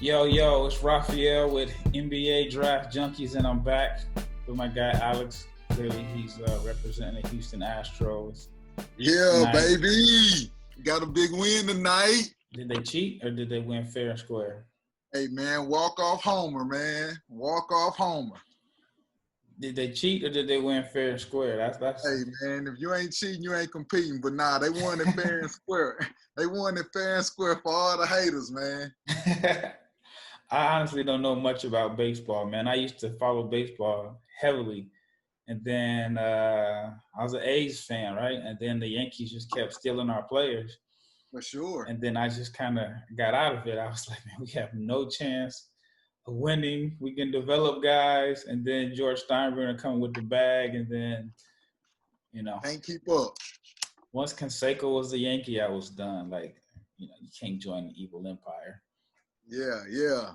Yo, it's Raphael with NBA Draft Junkies, and I'm back with my guy Alex. Clearly, he's representing the Houston Astros. Yeah, tonight. Baby. Got a big win tonight. Did they cheat or did they win fair and square? Hey, man, walk off homer, man. Walk off homer. Did they cheat or did they win fair and square? That's. Hey, man, if you ain't cheating, you ain't competing. But nah, they won it fair and square. They won it fair and square for all the haters, man. I honestly don't know much about baseball, man. I used to follow baseball heavily. And then I was an A's fan, right? And then the Yankees just kept stealing our players. For sure. And then I just kind of got out of it. I was like, man, we have no chance of winning. We can develop guys. And then George Steinbrenner come with the bag. And then, Can't keep up. Once Canseco was the Yankee, I was done. Like, you can't join the evil empire. Yeah.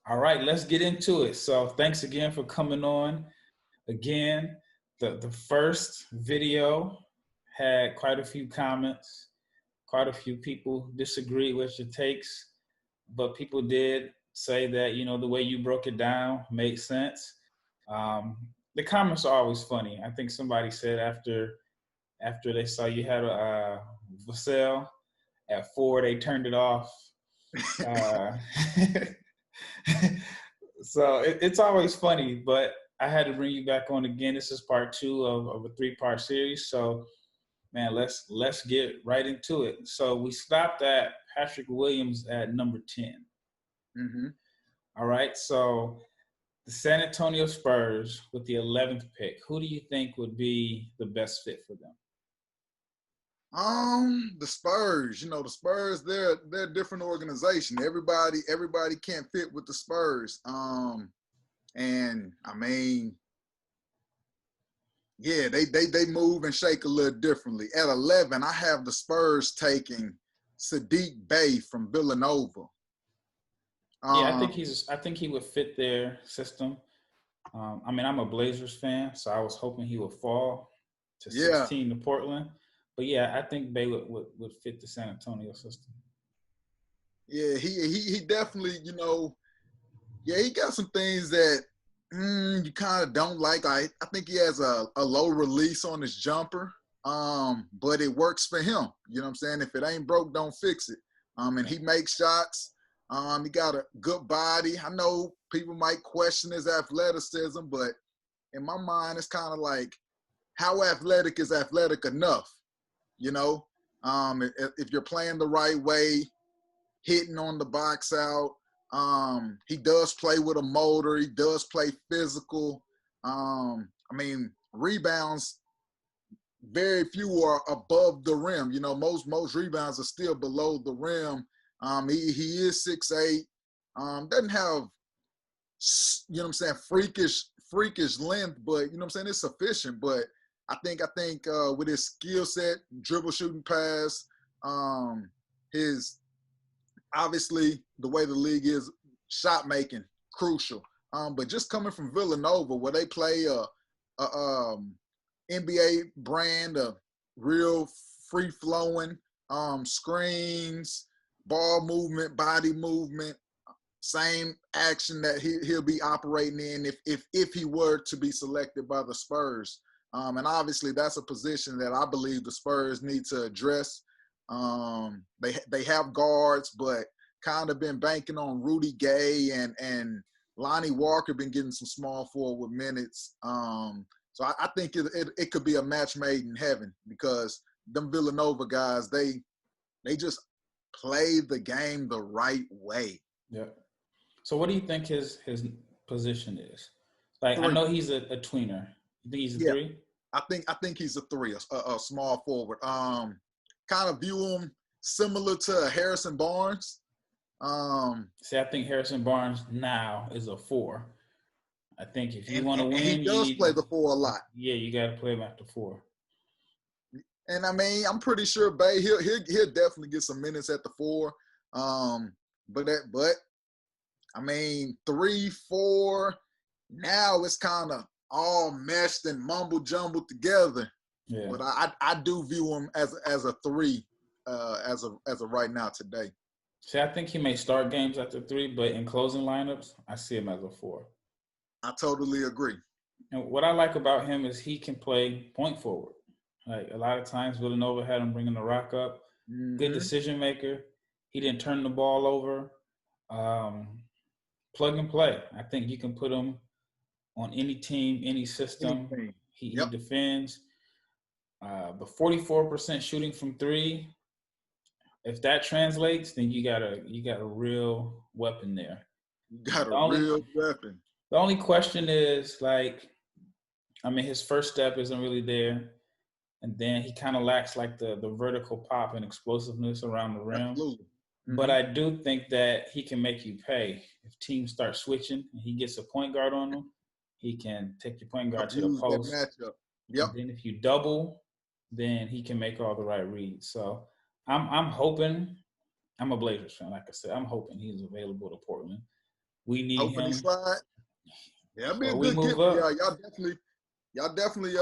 All right, let's get into it. So thanks again for coming on. Again, the first video had quite a few comments. Quite a few people disagreed with your takes, but people did say that, the way you broke it down made sense. The comments are always funny. I think somebody said after they saw you had a Vassell at 4, they turned it off. So it's always funny, but I had to bring you back on again. This is part 2 of a 3-part series. So, man, let's get right into it. So we stopped at Patrick Williams at number 10. Mm-hmm. All right. So the San Antonio Spurs with the 11th pick, who do you think would be the best fit for them? The Spurs. The Spurs, they're a different organization. Everybody can't fit with the Spurs. And I mean, yeah, they move and shake a little differently. At 11, I have the Spurs taking Saddiq Bey from Villanova. Yeah, I think he would fit their system. I'm a Blazers fan, so I was hoping he would fall to 16 to Portland. But yeah, I think Bey would fit the San Antonio system. Yeah, he definitely, he got some things that you kind of don't like. I think he has a low release on his jumper, but it works for him. You know what I'm saying? If it ain't broke, don't fix it. And he makes shots. He got a good body. I know people might question his athleticism, but in my mind, it's kind of like, how athletic is athletic enough? If you're playing the right way, hitting on the box out, he does play with a motor. He does play physical. Rebounds, very few are above the rim. Most rebounds are still below the rim. He is 6'8". Doesn't have, freakish length, but it's sufficient. But I think with his skill set, dribble, shooting, pass, his obviously the way the league is, shot making crucial. But just coming from Villanova, where they play a NBA brand of real free flowing screens, ball movement, body movement, same action that he'll be operating in if he were to be selected by the Spurs. And obviously that's a position that I believe the Spurs need to address. They have guards, but kind of been banking on Rudy Gay and Lonnie Walker been getting some small forward minutes. So I think it could be a match made in heaven, because them Villanova guys, they just play the game the right way. Yeah. So what do you think his position is? Like, 3. I know he's a tweener. You think he's a 3? I think he's a 3, a small forward. Kind of view him similar to Harrison Barnes. See, I think Harrison Barnes now is a 4. I think if you want to win, he does play the 4 a lot. Yeah, you got to play him at the 4. And I'm pretty sure Bey he'll definitely get some minutes at the 4. But 3, 4. Now it's kind of all meshed and mumble jumbled together. Yeah. But I do view him as a 3 as of right now today. See, I think he may start games at the 3, but in closing lineups, I see him as a 4. I totally agree. And what I like about him is he can play point forward. Like a lot of times, Villanova had him bringing the rock up. Good Mm-hmm. decision maker. He didn't turn the ball over. Plug and play. I think you can put him on any team, any system. Anything. He defends. But 44% shooting from 3. If that translates, then you got a real weapon there. You got a real weapon. The only question is, like, I mean, his first step isn't really there. And then he kind of lacks, like, the vertical pop and explosiveness around the rim. Absolutely. Mm-hmm. But I do think that he can make you pay. If teams start switching and he gets a point guard on them, he can take your point guard to the post. That matchup. Yep. And then if you double, then he can make all the right reads. So I'm hoping. I'm a Blazers fan, like I said. I'm hoping he's available to Portland. We need him. He slide. Yeah, that'd be a good gift. Yeah, y'all definitely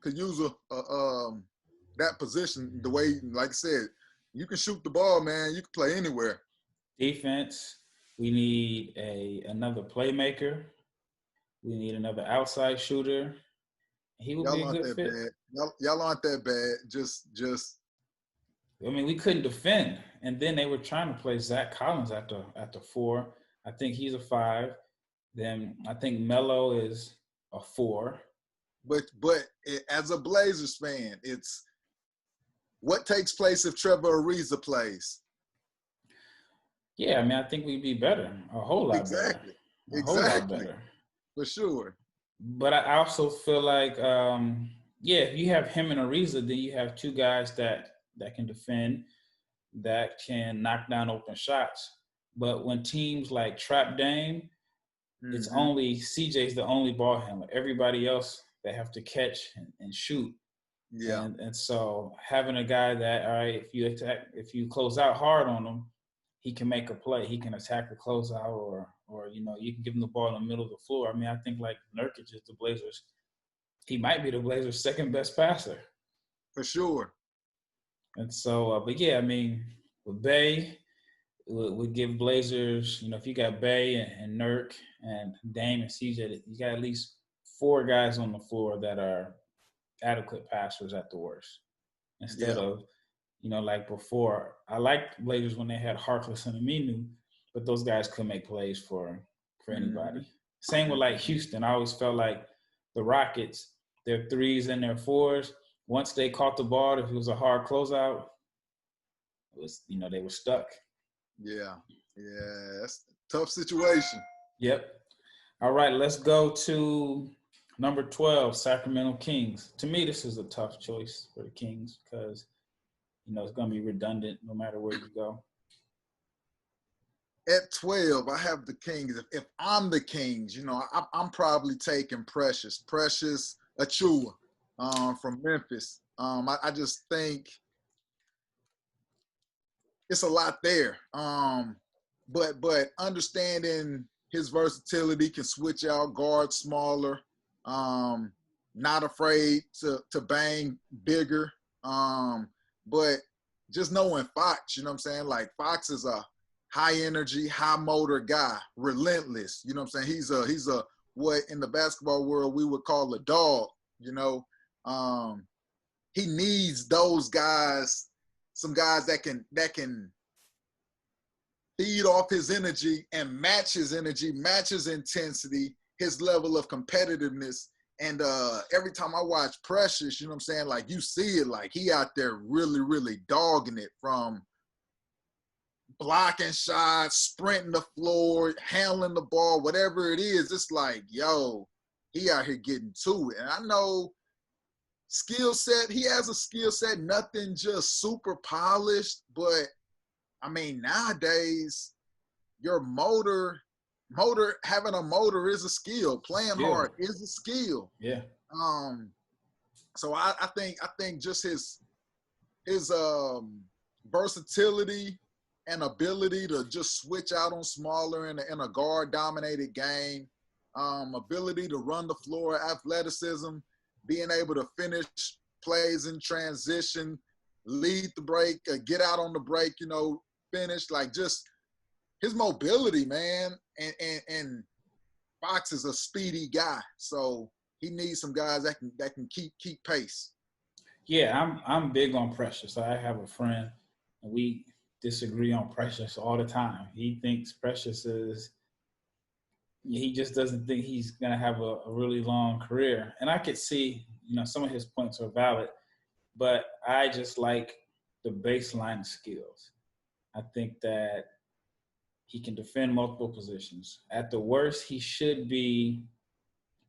could use that position the way, like I said, you can shoot the ball, man. You can play anywhere. Defense, we need another playmaker. We need another outside shooter. He would be a good fit. Y'all aren't that bad. Just. I mean, we couldn't defend, and then they were trying to play Zach Collins at the 4. I think he's a 5. Then I think Melo is a 4. But as a Blazers fan, it's what takes place if Trevor Ariza plays. Yeah, I mean, I think we'd be better, a whole lot better. Whole lot better. For sure. But I also feel like, if you have him and Ariza, then you have 2 guys that can defend, that can knock down open shots. But when teams like trap Dame, it's only CJ's the only ball handler. Everybody else, they have to catch and shoot. Yeah. And so having a guy that, all right, if you close out hard on him, he can make a play. He can attack the closeout, or you can give him the ball in the middle of the floor. I mean, I think like Nurkic is the Blazers. He might be the Blazers' second best passer. For sure. And so, but yeah, I mean, with Bey, would give Blazers, if you got Bey and Nurk and Dame and CJ, you got at least 4 guys on the floor that are adequate passers at the worst. Instead of, like before, I liked Blazers when they had Harkless and Aminu, but those guys couldn't make plays for anybody. Same with like Houston. I always felt like the Rockets, their 3s and their 4s, once they caught the ball, if it was a hard closeout, it was, they were stuck. Yeah, that's a tough situation. Yep. All right, let's go to number 12, Sacramento Kings. To me, this is a tough choice for the Kings because, it's going to be redundant no matter where you go. At 12, I have the Kings. If I'm the Kings, I'm probably taking Precious Achiuwa from Memphis. I just think it's a lot there. But understanding his versatility, can switch out, guard smaller, not afraid to bang bigger. But just knowing Fox, like Fox is a high energy, high motor guy, relentless. He's a what in the basketball world we would call a dog. He needs those guys, some guys that can feed off his energy and match his energy, match his intensity, his level of competitiveness. And every time I watch Precious, like you see it, like he out there really, really dogging it, from blocking shots, sprinting the floor, handling the ball, whatever it is. It's like, yo, he out here getting to it. And I know skill set, he has a skill set, nothing just super polished, but I mean, nowadays, your having a motor is a skill. Playing hard is a skill. Yeah. So I think just his versatility and ability to just switch out on smaller in a guard-dominated game, ability to run the floor, athleticism, being able to finish plays in transition, lead the break, get out on the break, finish, like just his mobility, man. And Fox is a speedy guy, so he needs some guys that can keep pace. Yeah, I'm big on Precious. I have a friend, and we disagree on Precious all the time. He thinks Precious is. He just doesn't think he's gonna have a really long career, and I could see, some of his points are valid, but I just like the baseline skills. I think that he can defend multiple positions. At the worst, he should be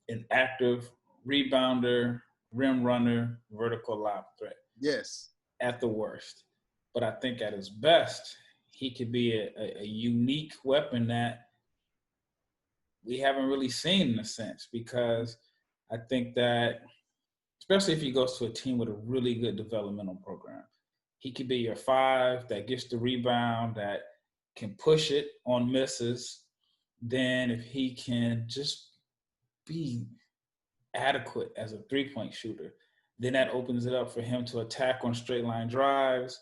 an active rebounder, rim runner, vertical lob threat. Yes. At the worst. But I think at his best, he could be a unique weapon that we haven't really seen in a sense, because I think that, especially if he goes to a team with a really good developmental program, he could be your 5 that gets the rebound, that can push it on misses. Then if he can just be adequate as a 3-point shooter, then that opens it up for him to attack on straight line drives.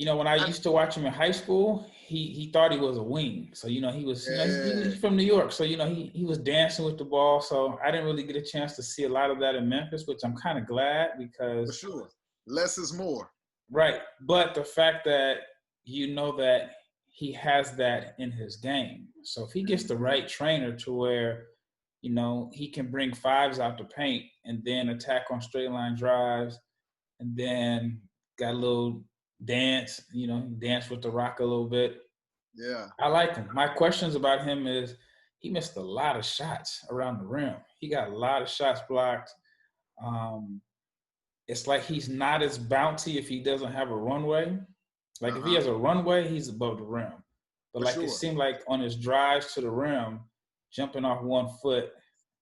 When I used to watch him in high school, he thought he was a wing. So, he was, he's from New York. So, he was dancing with the ball. So I didn't really get a chance to see a lot of that in Memphis, which I'm kind of glad, because. For sure. Less is more. Right. But the fact that that he has that in his game. So if he gets the right trainer to where, he can bring 5s out the paint and then attack on straight line drives, and then got a little dance, dance with the rock a little bit. Yeah. I like him. My questions about him is he missed a lot of shots around the rim. He got a lot of shots blocked. It's like he's not as bouncy if he doesn't have a runway. Like if he has a runway, he's above the rim. But it seemed like on his drives to the rim, jumping off 1 foot,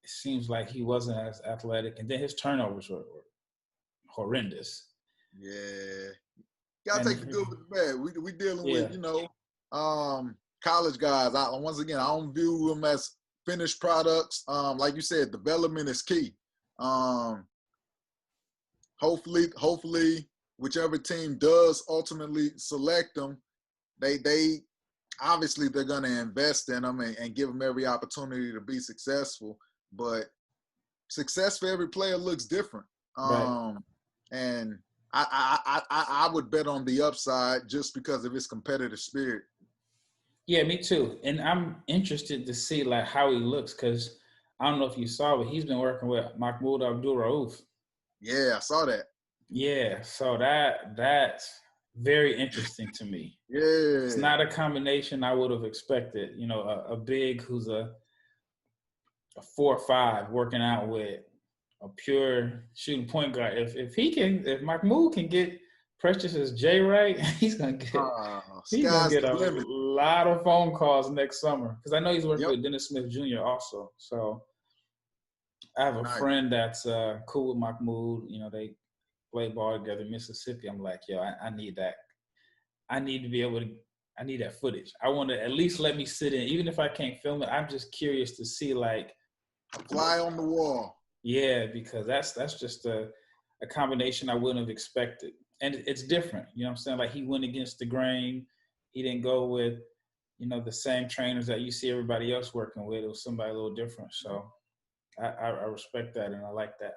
it seems like he wasn't as athletic. And then his turnovers were horrendous. Yeah. Gotta take the good with the bad. We dealing with, college guys. I don't view them as finished products. Like you said, development is key. Hopefully, whichever team does ultimately select them, they obviously they're going to invest in them and give them every opportunity to be successful. But success for every player looks different. Right. And I would bet on the upside just because of his competitive spirit. Yeah, me too. And I'm interested to see how he looks, because I don't know if you saw, but he's been working with Mahmoud Abdul-Rauf. Yeah, I saw that. Yeah, so that's very interesting to me. Yeah. It's not a combination I would have expected. A big who's a 4-5 working out with a pure shooting point guard. If Mahmoud can get Precious's J right, he's gonna get a lot of phone calls next summer, because I know he's working with Dennis Smith Jr. also. So I have a friend that's cool with Mahmoud. They play ball together in Mississippi. I'm like, yo, I need that. I need to be able to. I need that footage. I want to at least let me sit in, even if I can't film it. I'm just curious to see fly on the wall. Yeah, because that's just a combination I wouldn't have expected. And it's different. You know what I'm saying? He went against the grain. He didn't go with, the same trainers that you see everybody else working with. It was somebody a little different. So I respect that, and I like that.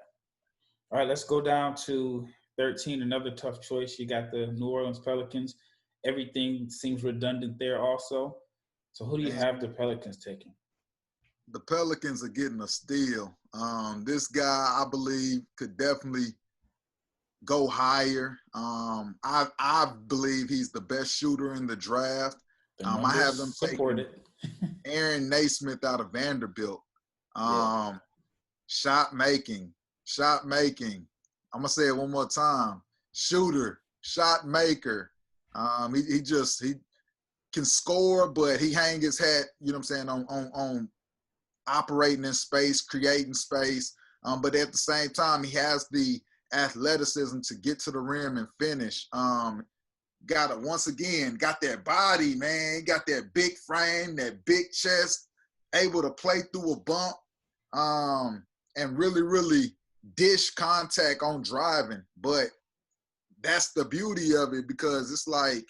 All right, let's go down to 13, another tough choice. You got the New Orleans Pelicans. Everything seems redundant there also. So who do you have the Pelicans taking? The Pelicans are getting a steal. This guy, I believe, could definitely go higher. I believe he's the best shooter in the draft. I have them taking Aaron Nesmith out of Vanderbilt. Shot making. I'm going to say it one more time. Shooter, shot maker. He can score, but he hang his hat, on operating in space, creating space. But at the same time, he has the athleticism to get to the rim and finish. Got that body, man. Got that big frame, that big chest, able to play through a bump, and really, really dish contact on driving. But that's the beauty of it, because it's like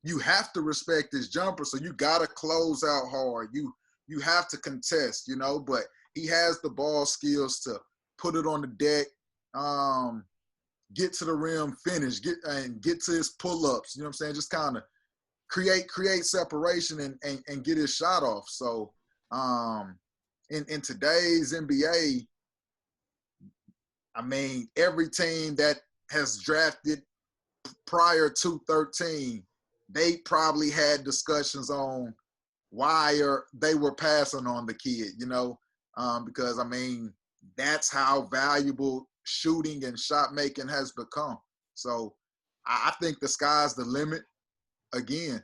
you have to respect his jumper, so you gotta close out hard. You have to contest, you know, but he has the ball skills to put it on the deck, get to the rim, finish, get to his pull-ups, you know what I'm saying? Just kind of create separation and get his shot off. So in today's NBA, I mean, every team that has drafted prior to 13, they probably had discussions on why they were passing on the kid, you know, because, I mean, that's how valuable shooting and shot making has become. So I think the sky's the limit again.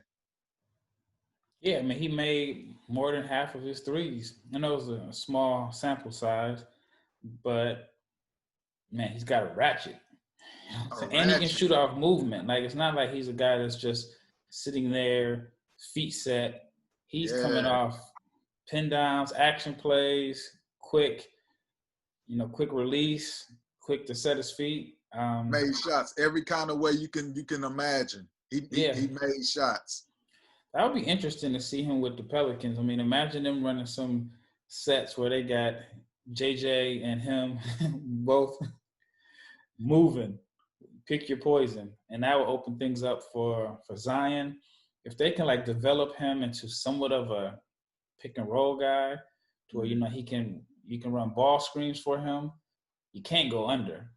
Yeah, I mean, he made more than half of his threes. I know it was a small sample size, but man, he's got a ratchet. And he can shoot off movement. Like, it's not like he's a guy that's just sitting there, feet set. He's coming off pin downs, action plays, quick release, quick to set his feet. Made shots every kind of way you can imagine. He made shots. That would be interesting to see him with the Pelicans. I mean, imagine them running some sets where they got JJ and him both moving. Pick your poison. And that will open things up for Zion. If they can, like, develop him into somewhat of a pick and roll guy to where, you know, you can run ball screens for him, you can't go under.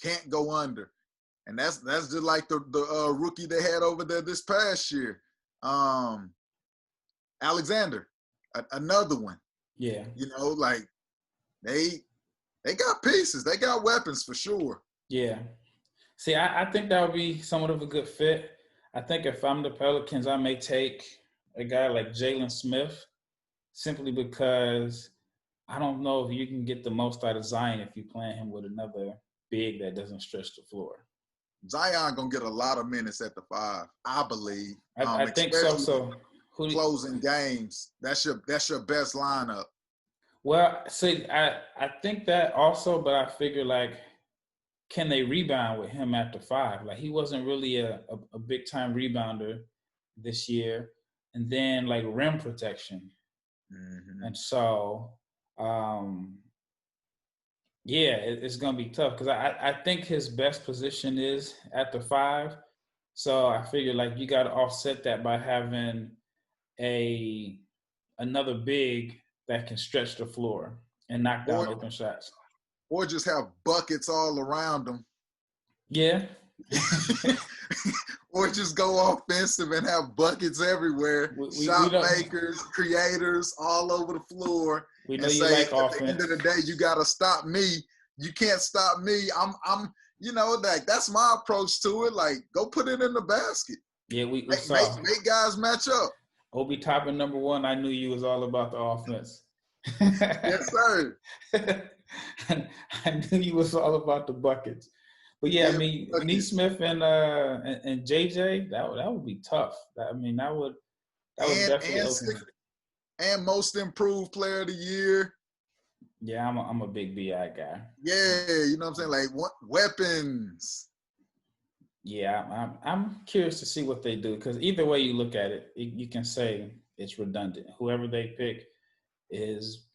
Can't go under. And that's just like the rookie they had over there this past year. Alexander, another one. Yeah. You know, like they got pieces. They got weapons for sure. Yeah. See, I think that would be somewhat of a good fit. I think if I'm the Pelicans, I may take a guy like Jalen Smith, simply because I don't know if you can get the most out of Zion if you're playing him with another big that doesn't stretch the floor. Zion gonna get a lot of minutes at the 5, I believe. I think so. So closing games, that's your best lineup. Well, see, I think that also, but I figure, like, can they rebound with him at the 5? Like, he wasn't really a big time rebounder this year, and then, like, rim protection, and so it's gonna be tough because I think his best position is at the 5. So I figure, like, you got to offset that by having another big that can stretch the floor and knock down open shots. Or just have buckets all around them. Yeah. Or just go offensive and have buckets everywhere. Shot makers, creators all over the floor. We know you like offense. At the end of the day, you got to stop me. You can't stop me. I'm you know, like, that's my approach to it. Like, go put it in the basket. Yeah, we saw. Make guys match up. Obi Toppin, number 1, I knew you was all about the offense. Yes, sir. I knew you was all about the buckets. But yeah, I mean, Nesmith and JJ, that would be tough. That would definitely open it. And most improved player of the year. Yeah, I'm a big BI guy. Yeah, you know what I'm saying? Like, what weapons? Yeah, I'm curious to see what they do, because either way you look at it, you can say it's redundant. Whoever they pick is,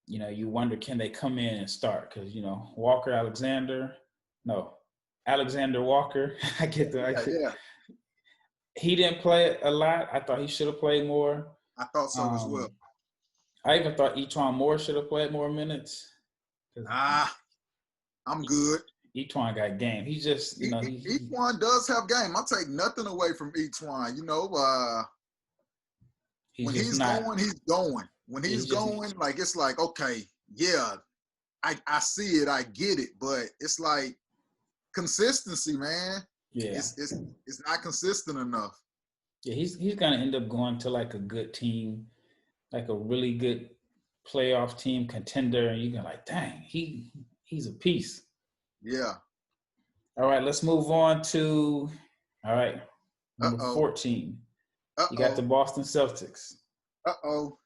you know, you wonder, can they come in and start? Because, you know, Alexander Walker. Yeah. He didn't play a lot. I thought he should have played more. I thought so as well. I even thought E'Twaun Moore should have played more minutes. I'm good. E'Twaun got game. He's just, you know. E'Twaun does have game. I'll take nothing away from E'Twaun. You know, when he's going, he's going. When he's going, like, it's like, okay, yeah, I see it, I get it, but it's like consistency, man. Yeah, it's not consistent enough. Yeah, he's gonna end up going to, like, a good team, like a really good playoff team contender, and you're like, dang, he's a piece. Yeah. All right, let's move on to number 14. You got the Boston Celtics. Oh,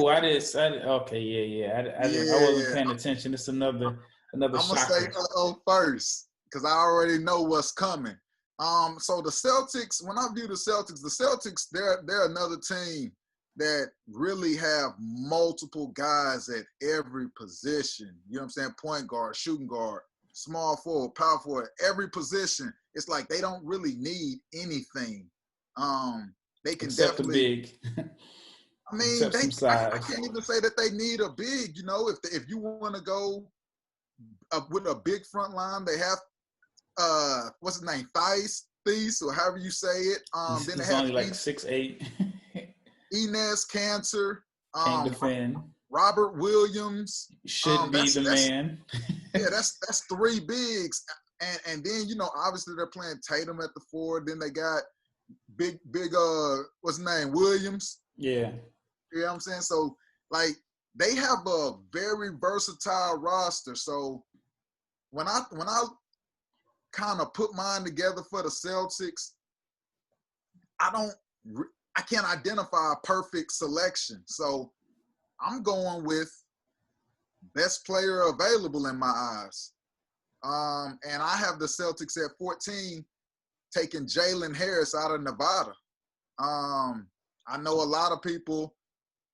I did. Okay, yeah. I wasn't paying attention. It's another I'm shocker. gonna say first, because I already know what's coming. So the Celtics, when I view the Celtics, they're another team that really have multiple guys at every position. You know what I'm saying? Point guard, shooting guard, small forward, power forward, every position. It's like they don't really need anything. They can except definitely. the big. I mean, Except some I size. can't even say that they need a big. You know, if you want to go with a big front line, they have what's his name, Thies, or however you say it. Then they He's have only like 6'8". Enes Cancer, Can't defend. Robert Williams. Should be the man. Yeah, that's three bigs, and then obviously they're playing Tatum at the 4. Then they got big what's his name, Williams. Yeah. You know what I'm saying? So like they have a very versatile roster. So when I kind of put mine together for the Celtics, I can't identify a perfect selection. So I'm going with best player available in my eyes. And I have the Celtics at 14 taking Jalen Harris out of Nevada. I know a lot of people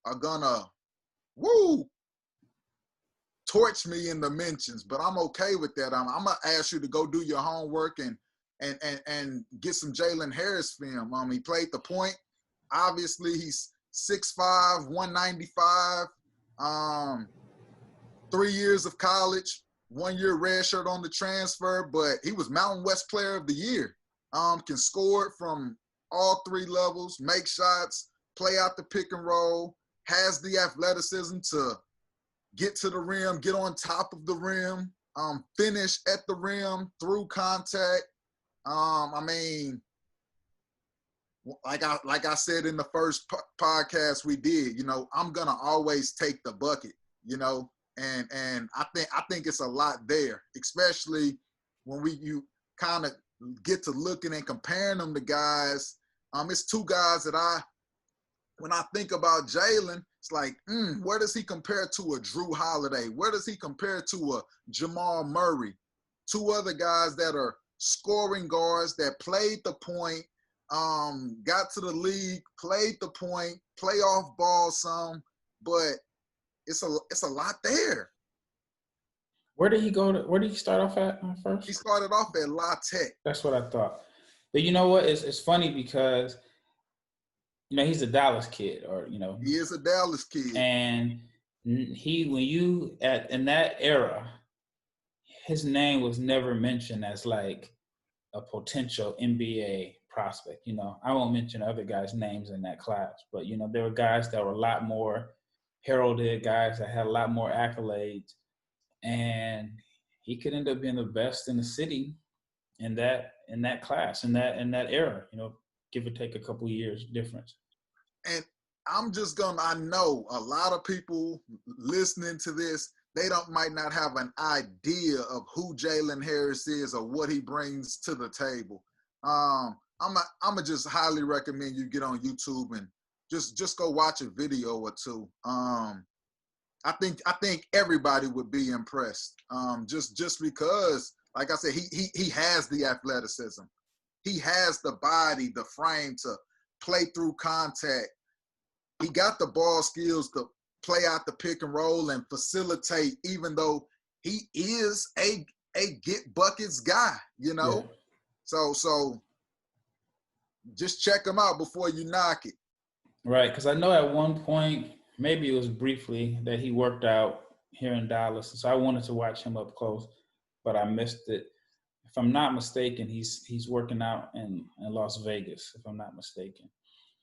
are gonna torch me in the mentions, but I'm okay with that. I'm gonna ask you to go do your homework and get some Jalen Harris film. He played the point. Obviously, he's 6'5", 195. 3 years of college, 1 year red shirt on the transfer, but he was Mountain West Player of the Year. Can score it from all 3 levels, make shots, play out the pick and roll, has the athleticism to get to the rim, get on top of the rim, finish at the rim through contact. I mean, like I said in the first podcast we did, I'm gonna always take the bucket, and I think it's a lot there, especially when you kind of get to looking and comparing them to guys. It's 2 guys that when I think about Jalen, it's like, where does he compare to a Drew Holiday? Where does he compare to a Jamal Murray? 2 other guys that are scoring guards that played the point, got to the league, played the point, playoff ball some, but it's a lot there. Where did he start off at first? He started off at La Tech. That's what I thought. But you know what? It's funny because he's a Dallas kid, He is a Dallas kid. And in that era, his name was never mentioned as like a potential NBA prospect. I won't mention other guys' names in that class, but there were guys that were a lot more heralded, guys that had a lot more accolades, and he could end up being the best in the city in that class, in that era, give or take a couple of years difference. And I know a lot of people listening to this, they might not have an idea of who Jalen Harris is or what he brings to the table. I'm gonna just highly recommend you get on YouTube and just go watch a video or 2. I think everybody would be impressed. Just because, like I said, he has the athleticism. He has the body, the frame to play through contact. He got the ball skills to play out the pick and roll and facilitate, even though he is a get buckets guy, Yeah. So just check him out before you knock it. Right, because I know at one point, maybe it was briefly, that he worked out here in Dallas. So I wanted to watch him up close, but I missed it. If I'm not mistaken, he's working out in Las Vegas, if I'm not mistaken.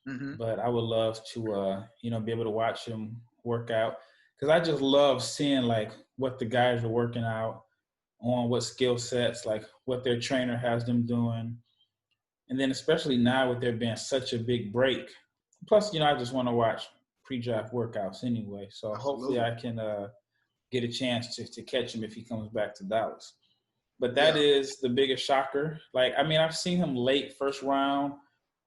Mm-hmm. But I would love to, be able to watch him work out, because I just love seeing like what the guys are working out on, what skill sets, like what their trainer has them doing. And then especially now with there being such a big break. Plus, I just want to watch pre-draft workouts anyway. So hopefully I can get a chance to catch him if he comes back to Dallas. But that is the biggest shocker. Like, I've seen him late first round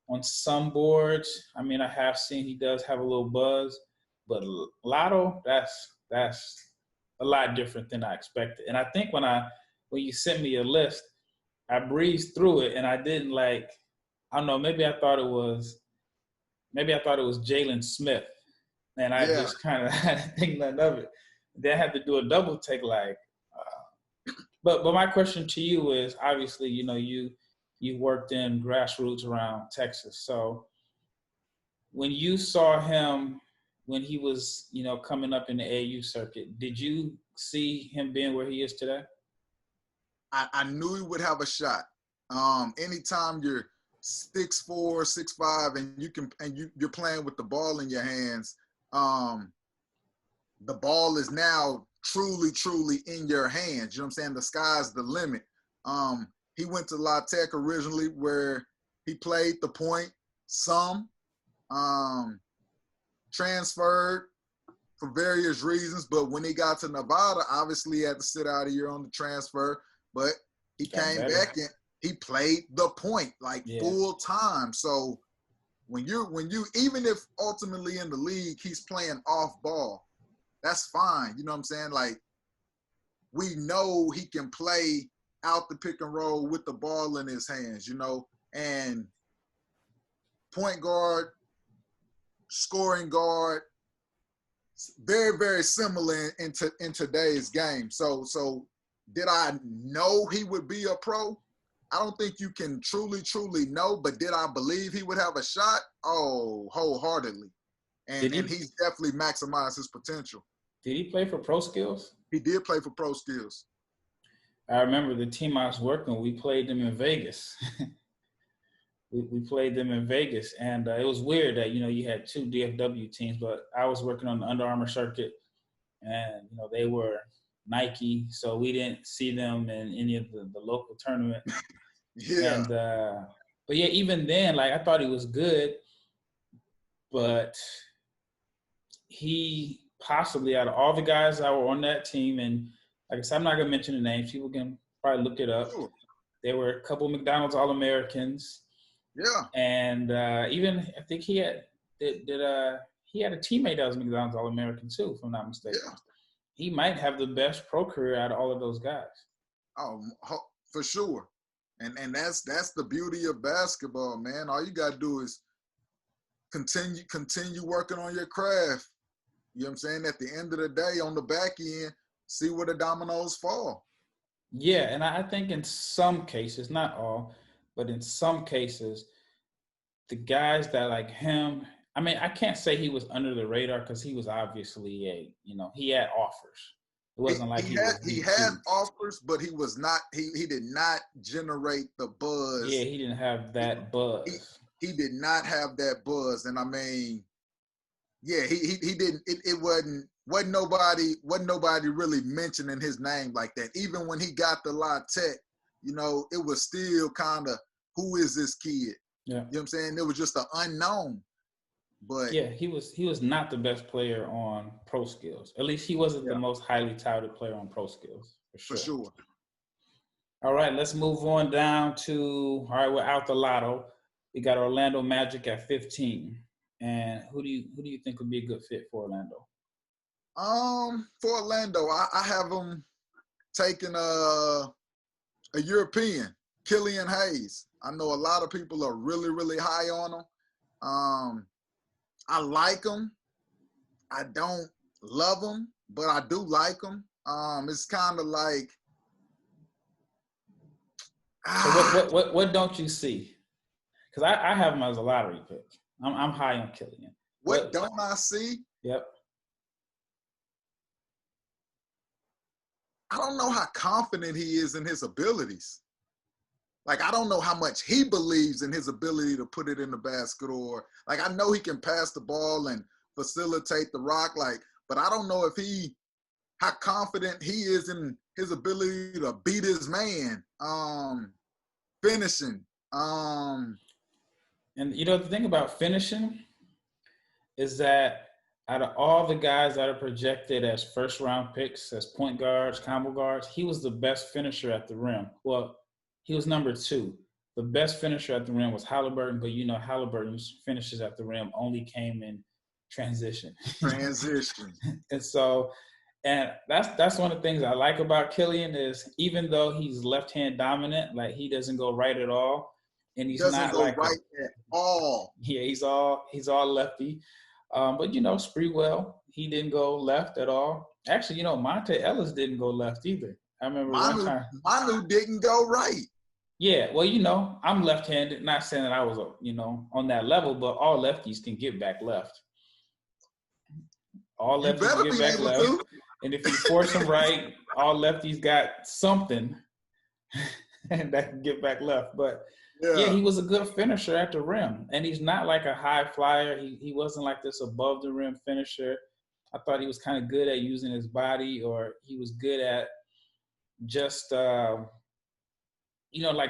on some boards. I have seen he does have a little buzz. But Lotto, that's a lot different than I expected. And I think when you sent me a list, I breezed through it, and I didn't I don't know. Maybe I thought it was Jalen Smith, and I Yeah. just kind of didn't think nothing of it. Then I had to do a double take, But my question to you is, obviously, you worked in grassroots around Texas. So when you saw him when he was, coming up in the AAU circuit, did you see him being where he is today? I knew he would have a shot. Anytime you're 6'4", 6'5", and you're playing with the ball in your hands, the ball is now truly, truly in your hands. You know what I'm saying? The sky's the limit. He went to La Tech originally, where he played the point some, transferred for various reasons, but when he got to Nevada, obviously he had to sit out a year on the transfer, but he came back and he played the point full time. So when you even if ultimately in the league he's playing off ball, that's fine. You know what I'm saying? We know he can play out the pick and roll with the ball in his hands, and point guard, scoring guard, very, very similar in today's game. So did I know he would be a pro? I don't think you can truly, truly know, but did I believe he would have a shot? Oh, wholeheartedly. And he's definitely maximized his potential. Did he play for Pro Skills? He did play for Pro Skills. I remember the team I was working with, we played them in Vegas. We played them in Vegas, and it was weird that, you had two DFW teams, but I was working on the Under Armour circuit, and, they were Nike, so we didn't see them in any of the local tournament. Yeah. And, but yeah, even then, I thought he was good, but he possibly, out of all the guys that were on that team, and like I said, I'm not going to mention the names. People can probably look it up. Sure. There were a couple McDonald's All-Americans. Yeah. And even I think he had he had a teammate that was McDonald's All-American too, if I'm not mistaken. Yeah. He might have the best pro career out of all of those guys. Oh, for sure. And that's the beauty of basketball, man. All you got to do is continue working on your craft. You know what I'm saying? At the end of the day, on the back end, see where the dominoes fall. Yeah, and I think in some cases, not all, but in some cases, the guys that like him, I mean, I can't say he was under the radar because he was obviously he had offers. It wasn't like he had offers, but he was not. He did not generate the buzz. Yeah, he didn't have that buzz. He did not have that buzz, and I mean, yeah, he didn't. It wasn't nobody really mentioning his name like that. Even when he got to La Tech, it was still kind of, who is this kid? Yeah. You know what I'm saying? It was just an unknown. But yeah, he was not the best player on Pro Skills. At least he wasn't the most highly touted player on Pro Skills, for sure. All right, let's move on down to, we're out the lotto. We got Orlando Magic at 15. And who do you think would be a good fit for Orlando? For Orlando, I have them taking a European, Killian Hayes. I know a lot of people are really, really high on him. I like him. I don't love him, but I do like him. It's kind of like. So what don't you see? Because I have him as a lottery pick. I'm high on Killian. What don't I see? Yep. I don't know how confident he is in his abilities. I don't know how much he believes in his ability to put it in the basket, or I know he can pass the ball and facilitate the rock, but I don't know how confident he is in his ability to beat his man, finishing. And the thing about finishing is that out of all the guys that are projected as first-round picks, as point guards, combo guards, he was the best finisher at the rim. Well, he was number 2. The best finisher at the rim was Haliburton, but Haliburton's finishes at the rim only came in transition. Transition. And so And that's one of the things I like about Killian is even though he's left-hand dominant, like he doesn't go right at all. And he's Doesn't not go like right at all. yeah, he's all lefty. But Sprewell, he didn't go left at all. Actually, Monte Ellis didn't go left either. I remember one time. Manu didn't go right. Yeah, well, I'm left-handed. Not saying that I was, on that level, but all lefties can get back left. All lefties can get back left. To. And if you force them right, all lefties got something and that can get back left. But yeah, he was a good finisher at the rim. And he's not like a high flyer. He wasn't like this above the rim finisher. I thought he was kind of good at using his body, or he was good at just, like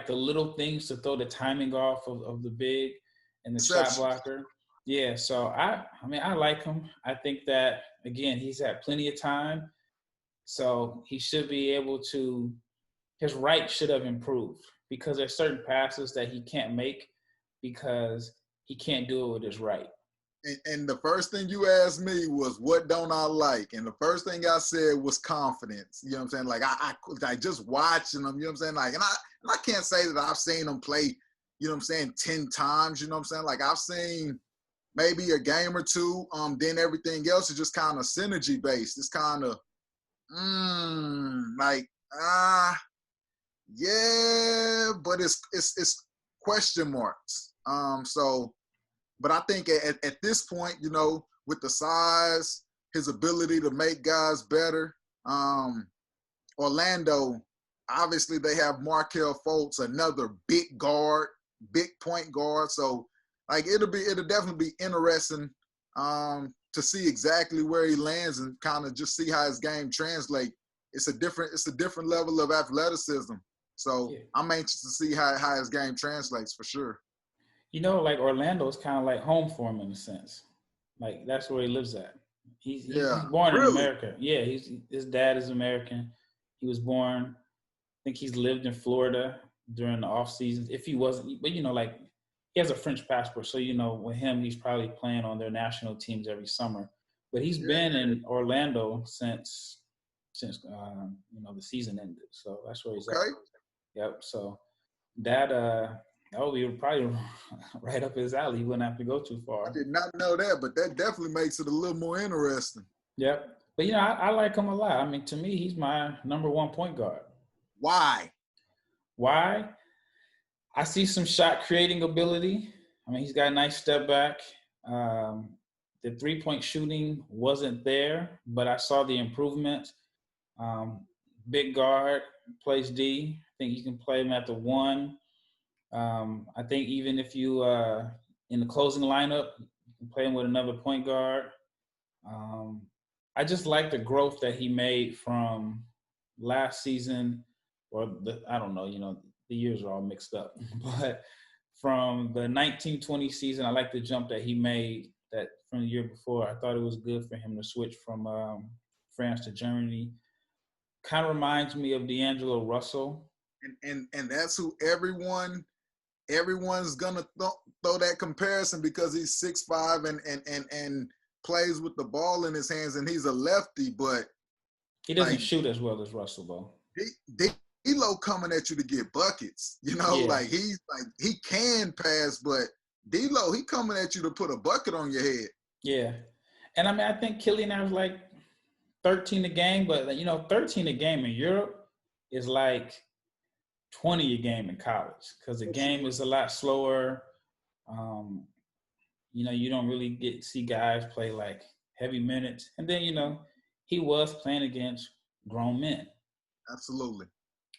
the little things to throw the timing off of the big and the shot blocker. Yeah, so I like him. I think that, again, he's had plenty of time. So he should be able to – his right should have improved because there's certain passes that he can't make because he can't do it with his right. And the first thing you asked me was, what don't I like? And the first thing I said was confidence. You know what I'm saying? Like, I just watching him, you know what I'm saying? Like, and I can't say that I've seen him play, you know what I'm saying, 10 times, you know what I'm saying? Like, I've seen – maybe a game or two, then everything else is just kind of synergy based. It's kind of, yeah, but it's question marks. But I think at this point, with the size, his ability to make guys better, Orlando, obviously they have Markelle Fultz, another big point guard. So, like it'll definitely be interesting to see exactly where he lands and kind of just see how his game translates. It's a different level of athleticism. So yeah. I'm anxious to see how his game translates for sure. Like Orlando's kind of like home for him in a sense. Like that's where he lives at. He's born in America. Yeah, his dad is American. He was born. I think he's lived in Florida during the off seasons. If he wasn't, but he has a French passport, so with him, he's probably playing on their national teams every summer. But he's been in Orlando since the season ended. So that's where he's at. Yep. So that would be probably right up his alley. He wouldn't have to go too far. I did not know that, but that definitely makes it a little more interesting. Yep. But I like him a lot. I mean, to me, he's my number one point guard. Why? I see some shot creating ability. I mean, he's got a nice step back. The 3-point shooting wasn't there, but I saw the improvement. Big guard, plays D. I think you can play him at the 1. I think even if you in the closing lineup, you can play him with another point guard. I just like the growth that he made from last season, the years are all mixed up. But from the 19-20 season, I like the jump that he made that from the year before. I thought it was good for him to switch from France to Germany. Kind of reminds me of D'Angelo Russell. And that's who everyone's gonna throw that comparison because he's 6'5" and plays with the ball in his hands, and he's a lefty, but he doesn't shoot as well as Russell though. D'Lo coming at you to get buckets, like he can pass, but D'Lo, he coming at you to put a bucket on your head. Yeah, and I mean I think Killian has like 13 a game, but 13 a game in Europe is like 20 a game in college because the game is a lot slower. You don't really get to see guys play like heavy minutes, and then he was playing against grown men. Absolutely.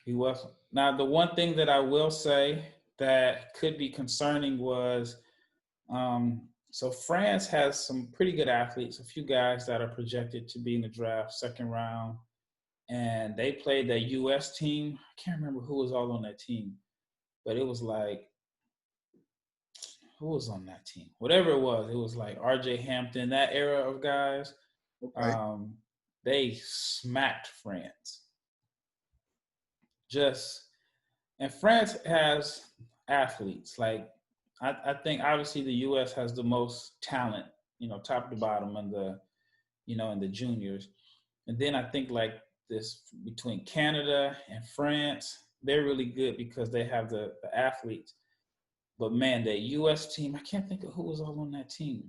He was. Now, the one thing that I will say that could be concerning was, so France has some pretty good athletes, a few guys that are projected to be in the draft, second round, and they played that U.S. team. I can't remember who was all on that team, but it was like, who was on that team? Whatever it was like R.J. Hampton, that era of guys. Okay. They smacked France. And France has athletes. Like, I think obviously the U.S. has the most talent, top to bottom in the, in the juniors. And then I think like this between Canada and France, they're really good because they have the athletes. But man, that U.S. team, I can't think of who was all on that team.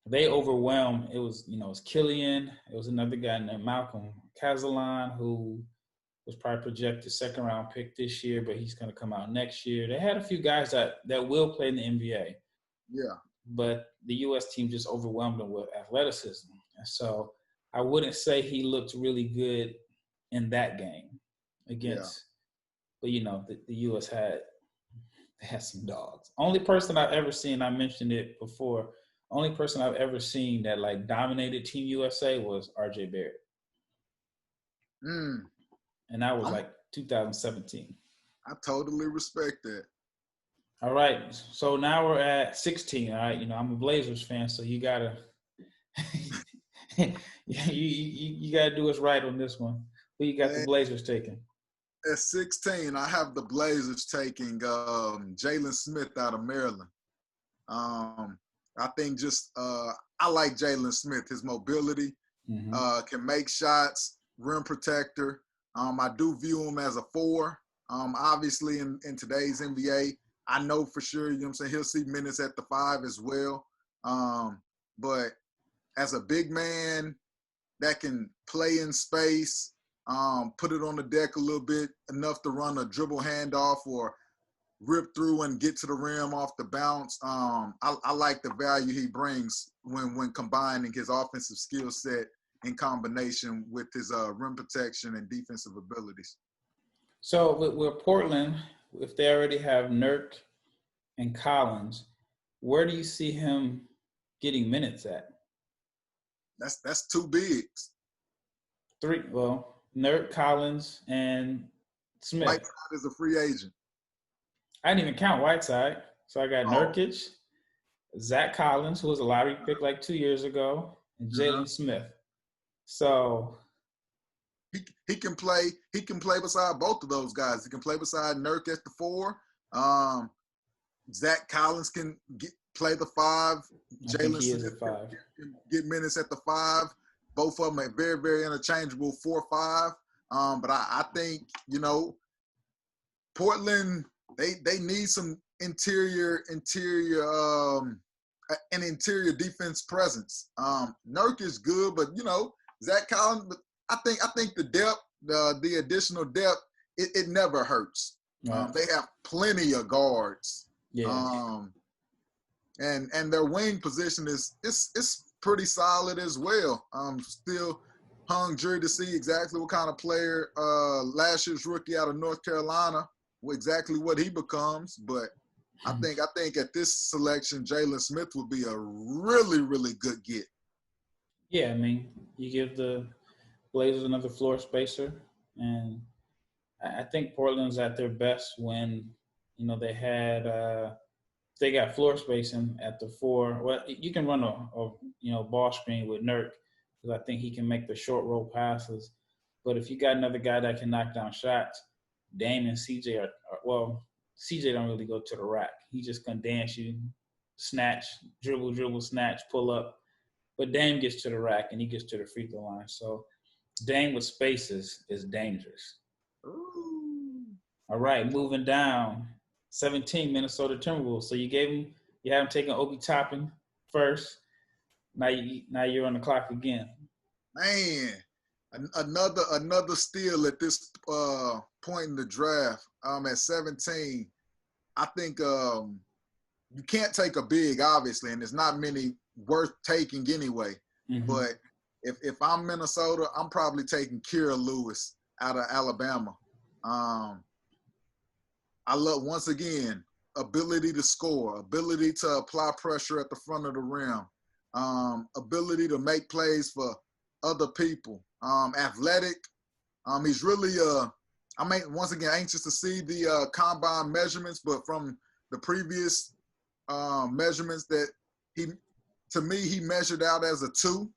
They overwhelmed. It was, it was Killian. It was another guy named Malcolm Cazalan, who was probably projected second round pick this year, but he's going to come out next year. They had a few guys that will play in the NBA. Yeah. But the U.S. team just overwhelmed them with athleticism. And so I wouldn't say he looked really good in that game against, but the U.S. had some dogs. Only person I've ever seen, I mentioned it before, only person I've ever seen that like dominated Team USA was RJ Barrett. And that was like 2017. I totally respect that. All right. So now we're at 16. All right. I'm a Blazers fan, so you gotta you gotta do us right on this one. Who you got the Blazers taking? At 16, I have the Blazers taking Jalen Smith out of Maryland. I think I like Jalen Smith. His mobility, can make shots, rim protector. I do view him as a 4. Obviously, in today's NBA, I know for sure, he'll see minutes at the 5 as well. But as a big man that can play in space, put it on the deck a little bit, enough to run a dribble handoff or rip through and get to the rim off the bounce. I like the value he brings when combining his offensive skill set in combination with his rim protection and defensive abilities. So with Portland, if they already have Nurk and Collins, where do you see him getting minutes at? That's 2 bigs. 3. Well, Nurk, Collins, and Smith. Whiteside is a free agent. I didn't even count Whiteside. So I got Nurkic, Zach Collins, who was a lottery pick like 2 years ago, and Jalen Smith. So he can play beside both of those guys. He can play beside Nurk at the 4. Zach Collins can play the 5. Jalen Smith can get minutes at the 5. Both of them are very, very interchangeable 4-5. But I think, Portland, they need some interior defense presence. Nurk is good, but Zach Collins. But I think the depth, the additional depth, it never hurts. Right. They have plenty of guards. Yeah. And their wing position is pretty solid as well. Still hungry to see exactly what kind of player last year's rookie out of North Carolina, exactly what he becomes. But I think at this selection, Jalen Smith would be a really, really good get. Yeah, I mean, you give the Blazers another floor spacer, and I think Portland's at their best when they got floor spacing at the 4. Well, you can run a ball screen with Nurk because I think he can make the short roll passes. But if you got another guy that can knock down shots, Dame and CJ CJ don't really go to the rack. He just gonna dance you, snatch, dribble, snatch, pull up. But Dame gets to the rack and he gets to the free throw line. So Dame with spaces is dangerous. Ooh. All right, moving down. 17, Minnesota Timberwolves. So you had him taking Obi Toppin first. Now you're on the clock again. Man, another steal at this point in the draft. At 17, I think you can't take a big, obviously, and there's not many worth taking anyway. Mm-hmm. But if I'm Minnesota, I'm probably taking Kira Lewis out of Alabama. I love, once again, ability to score, ability to apply pressure at the front of the rim, ability to make plays for other people, athletic. He's really, once again, anxious to see the combine measurements, but from the previous measurements that he measured out as a 2.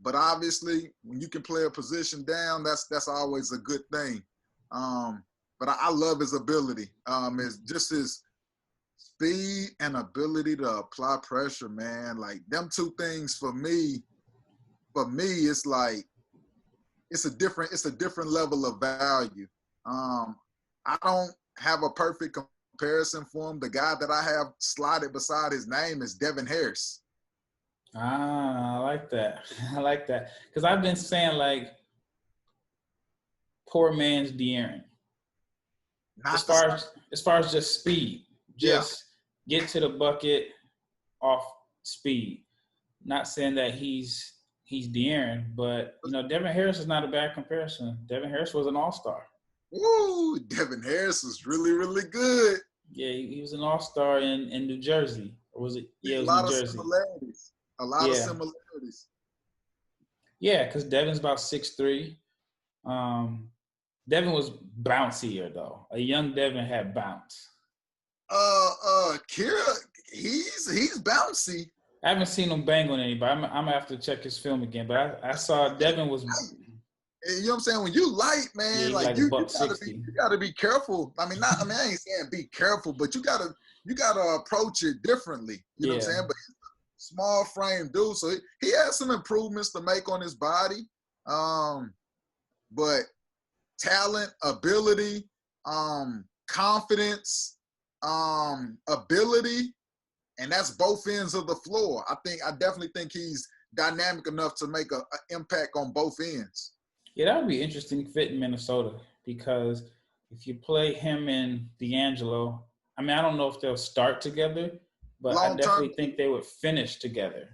But obviously, when you can play a position down, that's always a good thing. But I love his ability. It's just his speed and ability to apply pressure, man. Like, them 2 things for me for me, it's like it's a different level of value. I don't have a perfect comparison for him. The guy that I have slotted beside his name is Devin Harris. I like that. I like that. Because I've been saying, like, poor man's De'Aaron. As far as just speed. Just get to the bucket off speed. Not saying that he's De'Aaron, but, you know, Devin Harris is not a bad comparison. Devin Harris was an all-star. Ooh, Devin Harris was really, really good. Yeah, he was an all-star in New Jersey. Or was it? Yeah, it was New Jersey. A lot of similarities. Yeah, because Devin's about 6'3". Devin was bouncier, though. A young Devin had bounce. Kira, he's bouncy. I haven't seen him bang on anybody. I'm gonna have to check his film again. But I saw Devin was. You know what I'm saying? When you light, man, like you gotta be careful. I ain't saying be careful, but you gotta approach it differently. You know what I'm saying? But small frame dude, so he has some improvements to make on his body. But talent, ability, confidence, ability, and that's both ends of the floor. I definitely think he's dynamic enough to make an impact on both ends. Yeah, that would be interesting fit in Minnesota, because if you play him and D'Angelo, I mean, I don't know if they'll start together, but I definitely think they would finish together.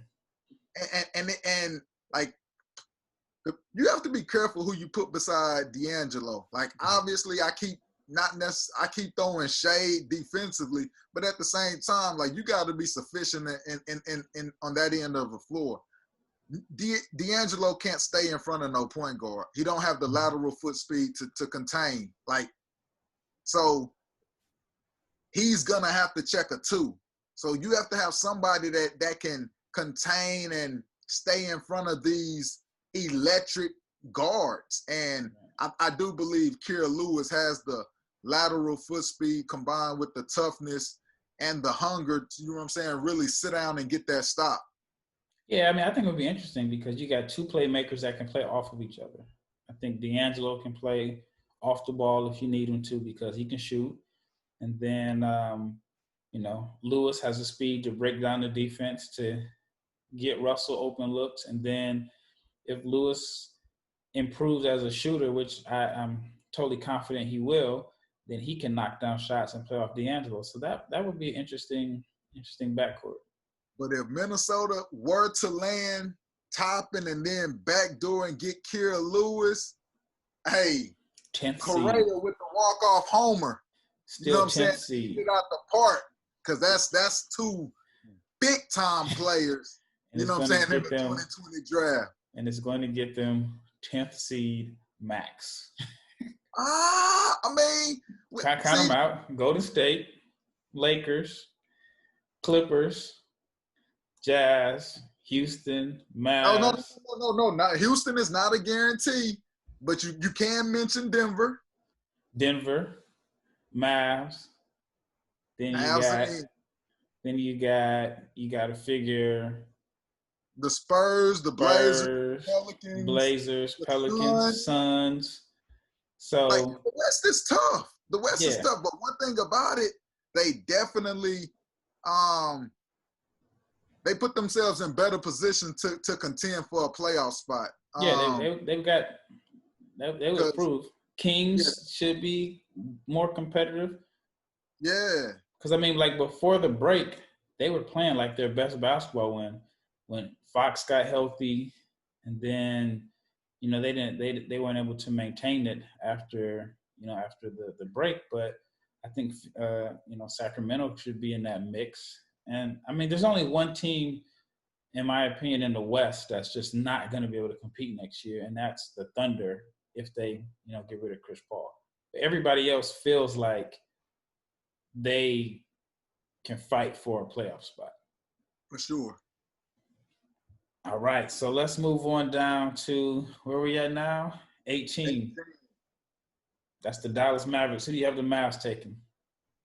And like, you have to be careful who you put beside D'Angelo. Like, obviously, I keep throwing shade defensively, but at the same time, like, you got to be sufficient in on that end of the floor. D'Angelo can't stay in front of no point guard. He don't have the lateral foot speed to contain. Like, so he's gonna have to check a two. So you have to have somebody that can contain and stay in front of these electric guards. And I do believe Kira Lewis has the lateral foot speed combined with the toughness and the hunger to, you know what I'm saying, really sit down and get that stop. Yeah, I mean, I think it would be interesting because you got two playmakers that can play off of each other. I think D'Angelo can play off the ball if you need him to, because he can shoot. And then, you know, Lewis has the speed to break down the defense to get Russell open looks. And then if Lewis improves as a shooter, which I'm totally confident he will, then he can knock down shots and play off D'Angelo. So that would be an interesting backcourt. But if Minnesota were to land Toppin and then backdoor and get Kira Lewis, hey, 10th Correa seed with the walk-off homer. Still, you know what I'm 10th saying? seed. Get out the park, because that's two big-time players, you know what I'm saying, in the 2020 draft. And it's going to get them 10th seed max. I mean. Count them out. Golden State, Lakers, Clippers, Jazz, Houston, Mavs. No. Not Houston is not a guarantee, but you can mention Denver. Denver, Mavs. Then you got to figure the Spurs, the Blazers, Pelicans, Suns. So like, the West is tough. The West is tough, but one thing about it, they definitely they put themselves in better position to contend for a playoff spot. They've got they would improve. Kings should be more competitive. Yeah. Because, I mean, like, before the break, they were playing like their best basketball when Fox got healthy, and then, you know, they weren't able to maintain it after the break. But I think you know, Sacramento should be in that mix. And I mean, there's only one team, in my opinion, in the West that's just not going to be able to compete next year, and that's the Thunder if they, you know, get rid of Chris Paul. But everybody else feels like they can fight for a playoff spot. For sure. All right, so let's move on down to where we at now? 18. That's the Dallas Mavericks. Who do you have the Mavs taking?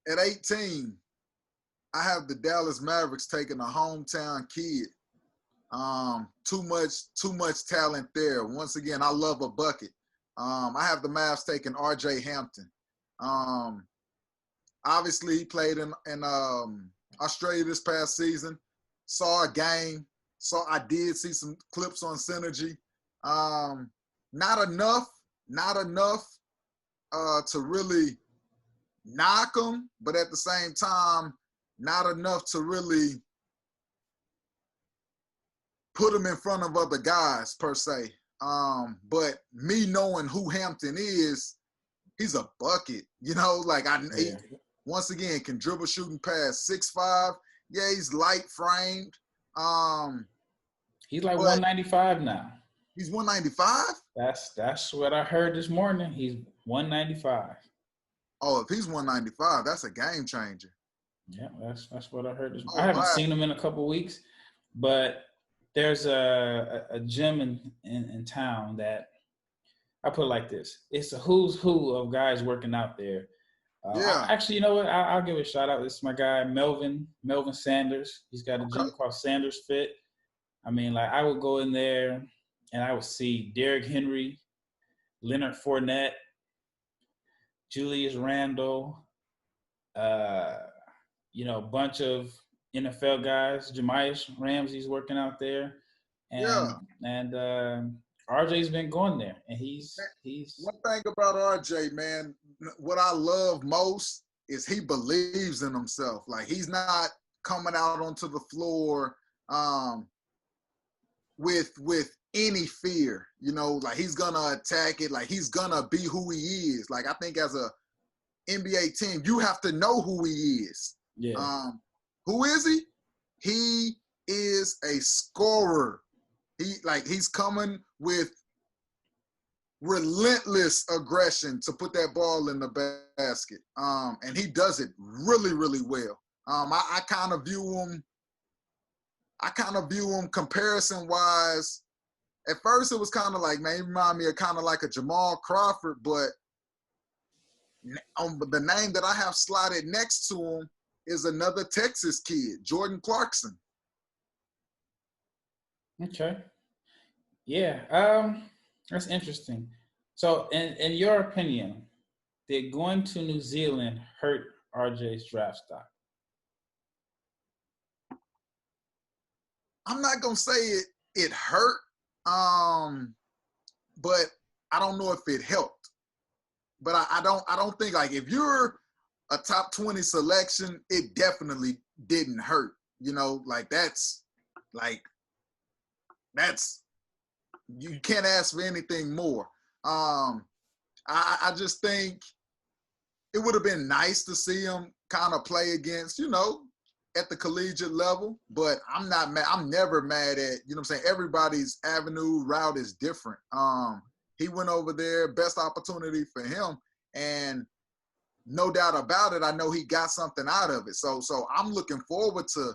At 18, I have the Dallas Mavericks taking a hometown kid. Too much talent there. Once again, I love a bucket. I have the Mavs taking RJ Hampton. Obviously, he played in Australia this past season. Saw a game. I did see some clips on Synergy. Not enough to really knock him, but at the same time, not enough to really put him in front of other guys per se. But me knowing who Hampton is, he's a bucket. You know, like he, once again, can dribble, shooting pass, 6'5". Yeah, he's light framed. He's like 195 now. He's 195? That's what I heard this morning. He's 195. Oh, if he's 195, that's a game changer. Yeah, that's what I heard this morning. I haven't seen him in a couple of weeks, but there's a gym in town that I put it like this. It's a who's who of guys working out there. Actually, you know what? I'll give a shout out. This is my guy, Melvin Sanders. He's got a gym called Sanders Fit. I mean, like, I would go in there and I would see Derrick Henry, Leonard Fournette, Julius Randle, a bunch of NFL guys. Jemias Ramsey's working out there. And RJ's been going there, and he's one thing about RJ, man, what I love most is he believes in himself. Like, he's not coming out onto the floor with any fear, you know, like he's gonna attack it, like he's gonna be who he is. Like, I think as a NBA team, you have to know who he is. Yeah. Who is he? He is a scorer. He's coming with relentless aggression to put that ball in the basket. And he does it really, really well. I kind of view him comparison-wise. At first, it was kind of like, man, he remind me of kind of like a Jamal Crawford, but the name that I have slotted next to him is another Texas kid, Jordan Clarkson. Okay. Yeah, that's interesting. So, in your opinion, did going to New Zealand hurt RJ's draft stock? I'm not gonna say it hurt, but I don't know if it helped. But I don't think, like, if you're a top 20 selection, it definitely didn't hurt. You know, that's you can't ask for anything more. I just think it would have been nice to see him kind of play against, you know, at the collegiate level, but I'm not mad. I'm never mad at, you know what I'm saying? Everybody's route is different. He went over there, best opportunity for him. And no doubt about it, I know he got something out of it. So I'm looking forward to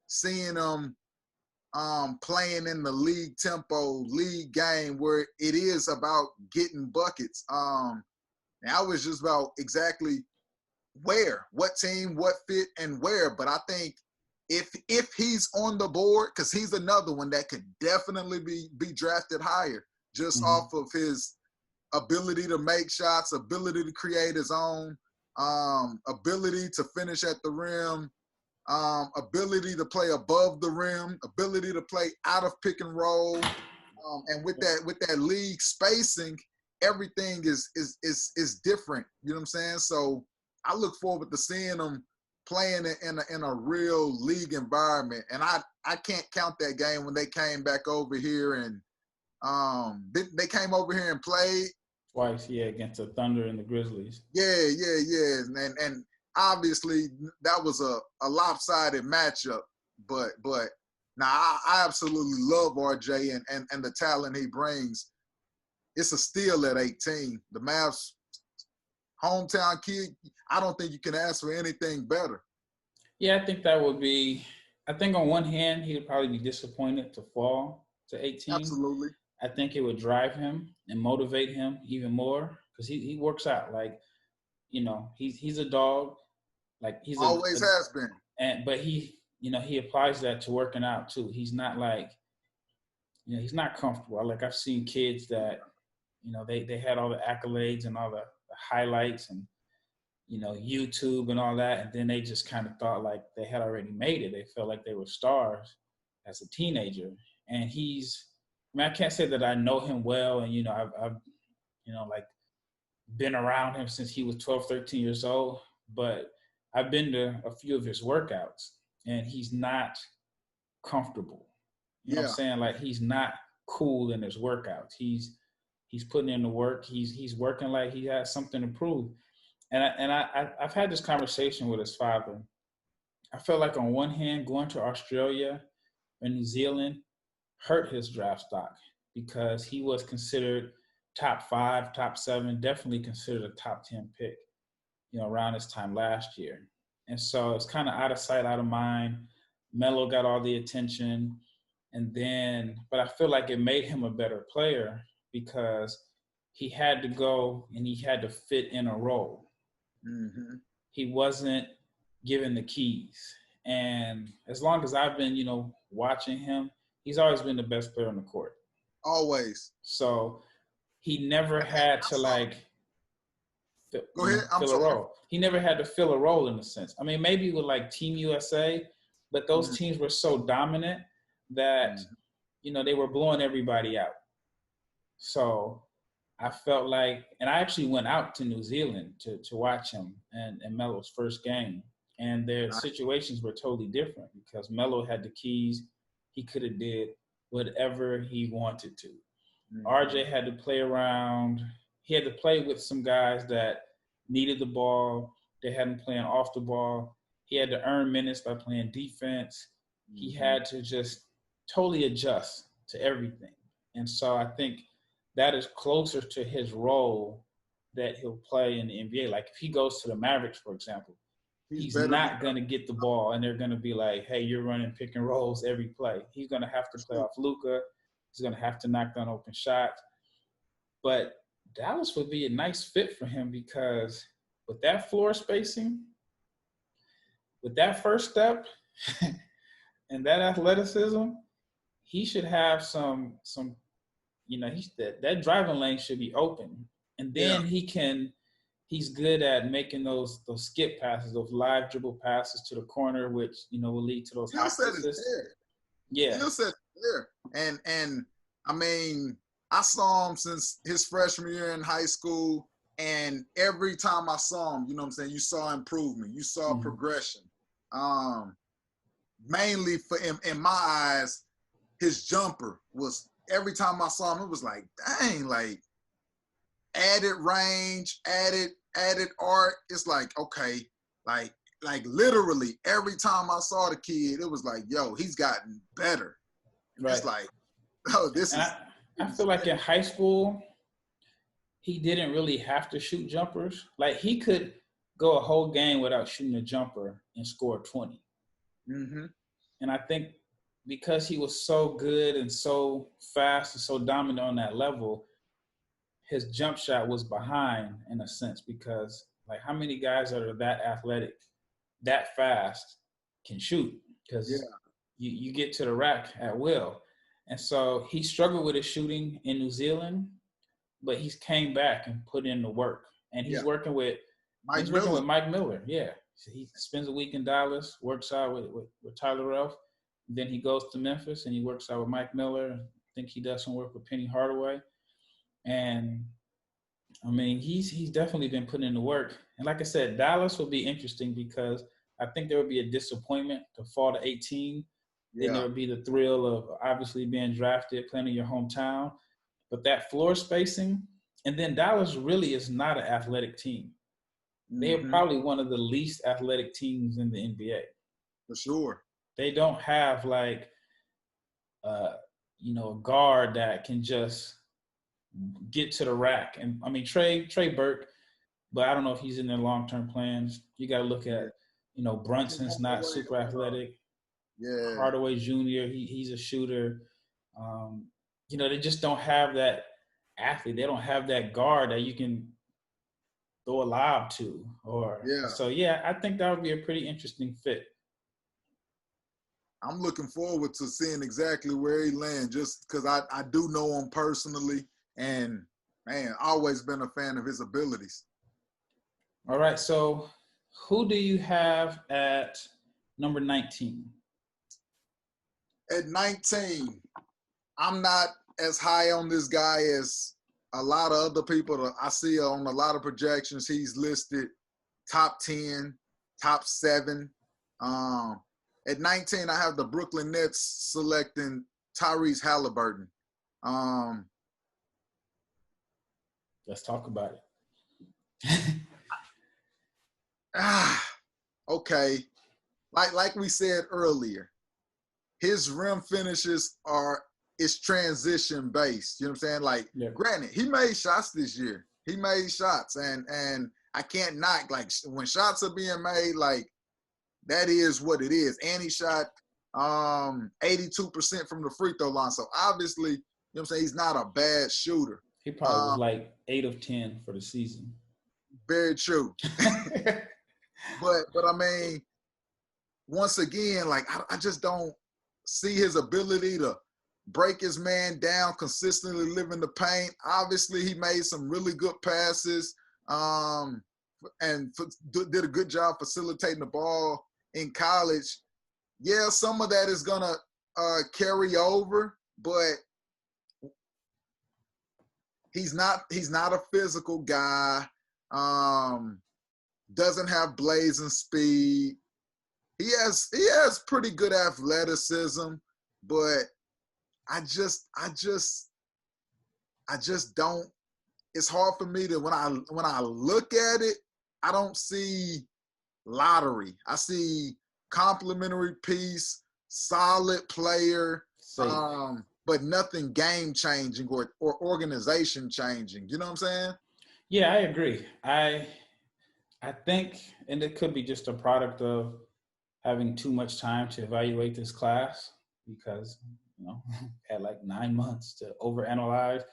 seeing him playing in the league tempo, league game where it is about getting buckets. Now it's just about exactly where, what team, what fit, and where. But I think if he's on the board, because he's another one that could definitely be drafted higher just off of his ability to make shots, ability to create his own, ability to finish at the rim, ability to play above the rim, ability to play out of pick and roll, and with that league spacing, everything is different. You know what I'm saying? So I look forward to seeing him playing in a real league environment. And I can't count that game when they came back over here and they came over here and played twice, yeah, against the Thunder and the Grizzlies. Yeah. And obviously that was a lopsided matchup, but now I absolutely love RJ and the talent he brings. It's a steal at 18. The Mavs hometown kid, I don't think you can ask for anything better. Yeah, I think that would be, I think on one hand, he would probably be disappointed to fall to 18. Absolutely. I think it would drive him and motivate him even more because he works out. Like, you know, he's a dog. Like, he's always has been. But he applies that to working out too. He's not like he's not comfortable. Like I've seen kids that, they had all the accolades and all the highlights and, YouTube and all that. And then they just kind of thought like they had already made it. They felt like they were stars as a teenager. And I can't say that I know him well. And, I've like been around him since he was 12, 13 years old. But I've been to a few of his workouts and he's not comfortable. You know what I'm saying? Like he's not cool in his workouts. He's putting in the work. He's working like he has something to prove. And I've had this conversation with his father. I feel like on one hand, going to Australia and New Zealand hurt his draft stock because he was considered top 5, top 7, definitely considered a top 10 pick, around this time last year. And so it's kind of out of sight, out of mind. Melo got all the attention. But I feel like it made him a better player because he had to go and he had to fit in a role. Mm-hmm. He wasn't given the keys. And as long as I've been, watching him, he's always been the best player on the court. Always. So he never had to fill a role. He never had to fill a role in a sense. I mean, maybe with like Team USA, but those teams were so dominant that, they were blowing everybody out. So I felt like, and I actually went out to New Zealand to watch him and Melo's first game. And their situations were totally different because Melo had the keys. He could have did whatever he wanted to. RJ had to play around. He had to play with some guys that needed the ball. They had him playing off the ball. He had to earn minutes by playing defense. He had to just totally adjust to everything. And so I think that is closer to his role that he'll play in the NBA. Like if he goes to the Mavericks, for example, he's not going to get the ball and they're going to be like, hey, you're running pick and rolls every play. He's going to have to play off Luka. He's going to have to knock down open shots. But Dallas would be a nice fit for him because with that floor spacing, with that first step and that athleticism, he should have some that driving lane should be open. And then he's good at making those skip passes, those live dribble passes to the corner, which, will lead to those high assists. Yeah. Skill set is there. And I mean, I saw him since his freshman year in high school. And every time I saw him, you saw improvement. You saw progression. Mainly in my eyes, his jumper was, every time I saw him, it was like, dang, like added range, added art. It's like, okay, like literally every time I saw the kid, it was like, yo, he's gotten better. Right. It's like, oh, this is. I feel like in high school, he didn't really have to shoot jumpers. Like he could go a whole game without shooting a jumper and score 20. Mm-hmm. And I think because he was so good and so fast and so dominant on that level, his jump shot was behind in a sense because like how many guys that are that athletic, that fast can shoot? Because you get to the rack at will. And so he struggled with his shooting in New Zealand, but he's came back and put in the work. And he's working with Mike Miller. Yeah. So he spends a week in Dallas, works out with Tyler Ralph. Then he goes to Memphis and he works out with Mike Miller. I think he does some work with Penny Hardaway. And I mean, he's definitely been putting in the work. And like I said, Dallas will be interesting because I think there would be a disappointment to fall to 18. Then there would be the thrill of obviously being drafted, playing in your hometown. But that floor spacing, and then Dallas really is not an athletic team. They're probably one of the least athletic teams in the NBA. For sure. They don't have like, a guard that can just get to the rack. And I mean, Trey Burke, but I don't know if he's in their long-term plans. You got to look at, Brunson's not super athletic. Yeah. Hardaway Jr., he's a shooter. They just don't have that athlete. They don't have that guard that you can throw a lob to. So, I think that would be a pretty interesting fit. I'm looking forward to seeing exactly where he lands, just because I do know him personally, and man, always been a fan of his abilities. All right, so who do you have at number 19? At 19, I'm not as high on this guy as a lot of other people. I see on a lot of projections he's listed top 10, top 7. At 19, I have the Brooklyn Nets selecting Tyrese Haliburton. Let's talk about it. Okay. Like we said earlier, his rim finishes is transition based. You know what I'm saying? Like, yeah. Granted, he made shots this year. He made shots, and I can't knock, like, when shots are being made, like, that is what it is. And he shot 82% from the free throw line. So obviously, you know what I'm saying, he's not a bad shooter. He probably was like 8 of 10 for the season. Very true. But I mean, once again, like, I just don't see his ability to break his man down, consistently live in the paint. Obviously, he made some really good passes and did a good job facilitating the ball in college. Yeah, some of that is going to carry over, but he's not a physical guy. Doesn't have blazing speed. He has pretty good athleticism, but I just don't. It's hard for me to when I look at it, I don't see lottery. I see complimentary piece, solid player, but nothing game changing or organization changing. You know what I'm saying? Yeah, I agree. I think, and it could be just a product of having too much time to evaluate this class because, had like 9 months to overanalyze.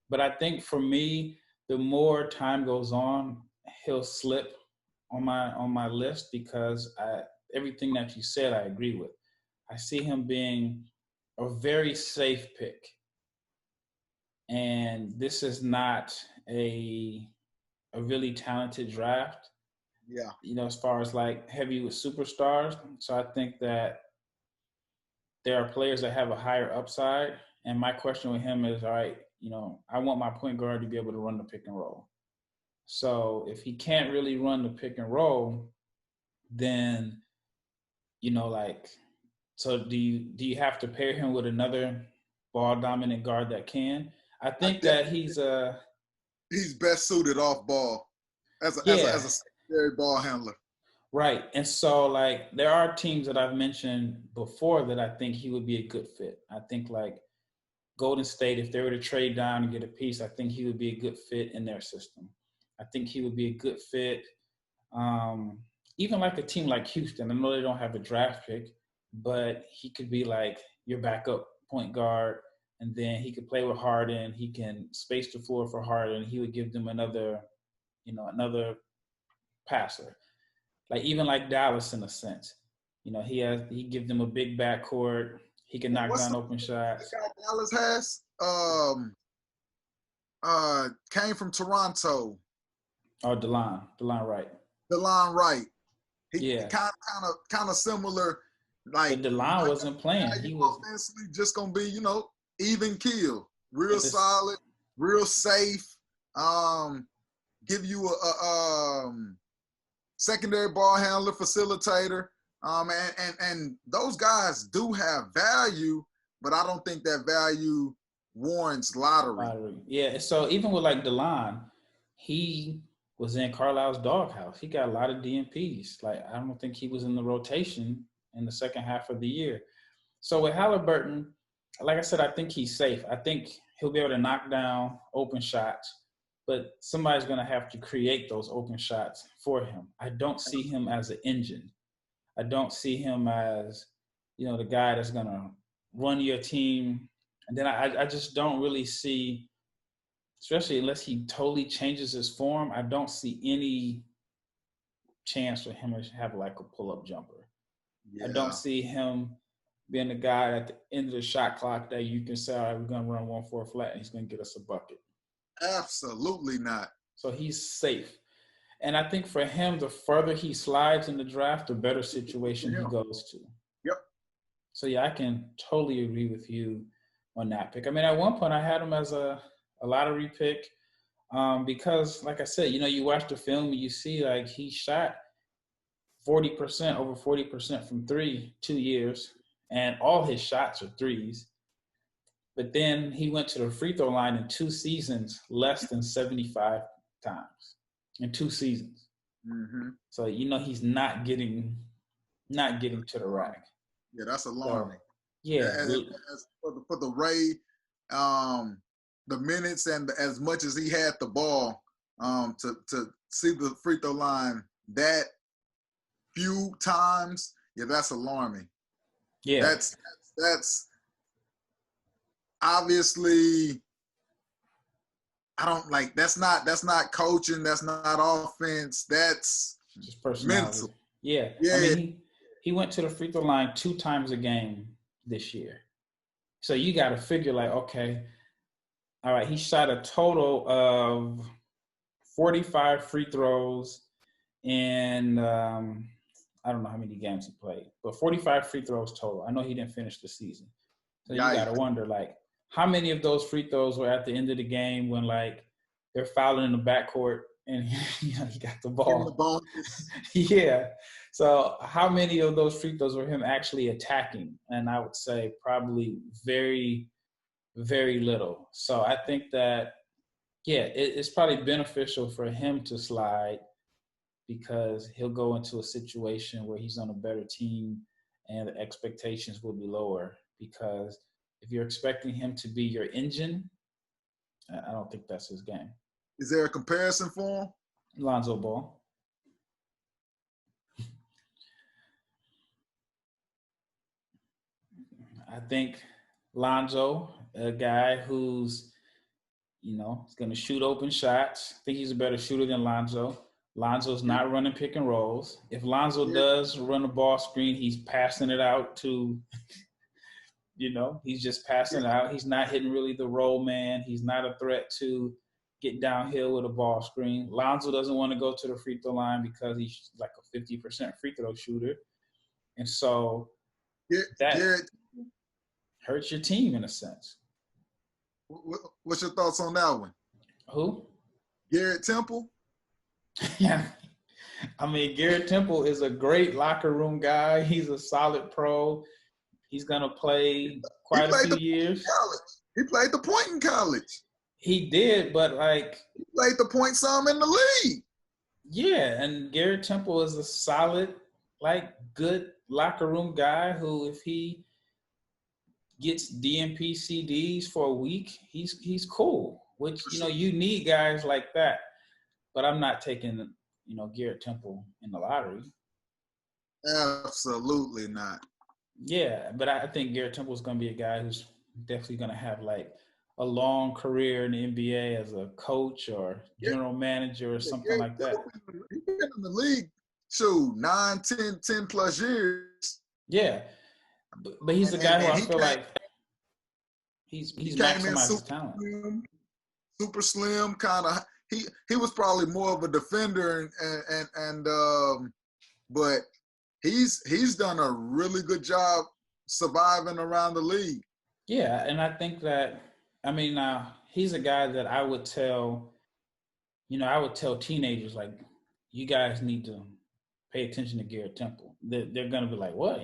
But I think for me, the more time goes on, he'll slip on my list because everything that you said, I agree with. I see him being a very safe pick. And this is not a really talented draft. Yeah. As far as like heavy with superstars. So I think that there are players that have a higher upside. And my question with him is, all right, I want my point guard to be able to run the pick and roll. So if he can't really run the pick and roll, then, so do you have to pair him with another ball dominant guard that can? I think that he's best suited off ball as a secondary ball handler. Right. And so, like, there are teams that I've mentioned before that I think he would be a good fit. I think, like, Golden State, if they were to trade down and get a piece, I think he would be a good fit in their system. I think he would be a good fit. Even like a team like Houston, I know they don't have a draft pick, but he could be like your backup point guard, and then he could play with Harden. He can space the floor for Harden. He would give them another passer. Like even like Dallas in a sense, he gives them a big backcourt. He can knock down open shots. The guy Dallas has came from Toronto. Oh, DeLon Wright. DeLon Wright. He kind of similar. Like, but DeLon wasn't playing. He was offensively just gonna be, even keel, real solid, real safe. Give you a secondary ball handler, facilitator. And those guys do have value, but I don't think that value warrants lottery. Yeah, so even with like DeLon, he was in Carlisle's doghouse. He got a lot of DNPs. Like, I don't think he was in the rotation in the second half of the year. So with Haliburton, like I said, I think he's safe. I think he'll be able to knock down open shots, but somebody's going to have to create those open shots for him. I don't see him as an engine. I don't see him as, the guy that's going to run your team. And then I just don't really see, especially unless he totally changes his form, I don't see any chance for him to have like a pull-up jumper. Yeah. I don't see him being the guy at the end of the shot clock that you can say, all right, we're going to run 1-4 flat and he's going to get us a bucket. Absolutely not. So he's safe. And I think for him, the further he slides in the draft, the better situation he goes to. Yep. So, yeah, I can totally agree with you on that pick. I mean, at one point I had him as a lottery pick because, like I said, you watch the film and you see, like, he shot 40%, over 40% from three 2 years, and all his shots are threes. But then he went to the free throw line in 2 seasons less than 75 times in 2 seasons. Mm-hmm. So, he's not getting to the rack. Yeah, that's alarming. So, yeah. As for the Ray, the minutes and as much as he had the ball, to see the free throw line that few times, yeah, that's alarming. Yeah. That's obviously, I don't like, that's not coaching, that's not offense, that's just personality. Mental. Yeah. I mean, he went to the free throw line 2 times a game this year. So you got to figure, like, okay, all right, he shot a total of 45 free throws in I don't know how many games he played, but 45 free throws total. I know he didn't finish the season. So you got to wonder, like, how many of those free throws were at the end of the game when, like, they're fouling in the backcourt and he got the ball. Yeah. So how many of those free throws were him actually attacking? And I would say probably very, very little. So I think that, yeah, it's probably beneficial for him to slide because he'll go into a situation where he's on a better team and the expectations will be lower. Because if you're expecting him to be your engine, I don't think that's his game. Is there a comparison for him? Lonzo Ball. I think Lonzo, a guy who's, is going to shoot open shots. I think he's a better shooter than Lonzo. Lonzo's not running pick and rolls. If Lonzo does run a ball screen, he's passing it out to, he's just passing it out. He's not hitting really the roll man. He's not a threat to get downhill with a ball screen. Lonzo doesn't want to go to the free throw line because he's like a 50% free throw shooter. And so that hurts your team in a sense. What's your thoughts on that one? Who? Garrett Temple? Yeah. I mean, Garrett Temple is a great locker room guy. He's a solid pro. He's going to play quite a few years. He played the point in college. He did, but like he played the point some in the league. Yeah, and Garrett Temple is a solid, like, good locker room guy who, if he gets DNP CDs for a week, he's cool. Which you need guys like that. But I'm not taking Garrett Temple in the lottery. Absolutely not. Yeah, but I think Garrett Temple is going to be a guy who's definitely going to have like a long career in the NBA as a coach or general manager or something like that. He's been in the league, 9, 10 plus years. Yeah, but he's a guy who I feel like he's maximized his talent. Super slim, kind of. He was probably more of a defender, but he's done a really good job surviving around the league. Yeah, and I think that, I mean, he's a guy that I would tell teenagers, like, you guys need to pay attention to Garrett Temple. They're going to be like, what?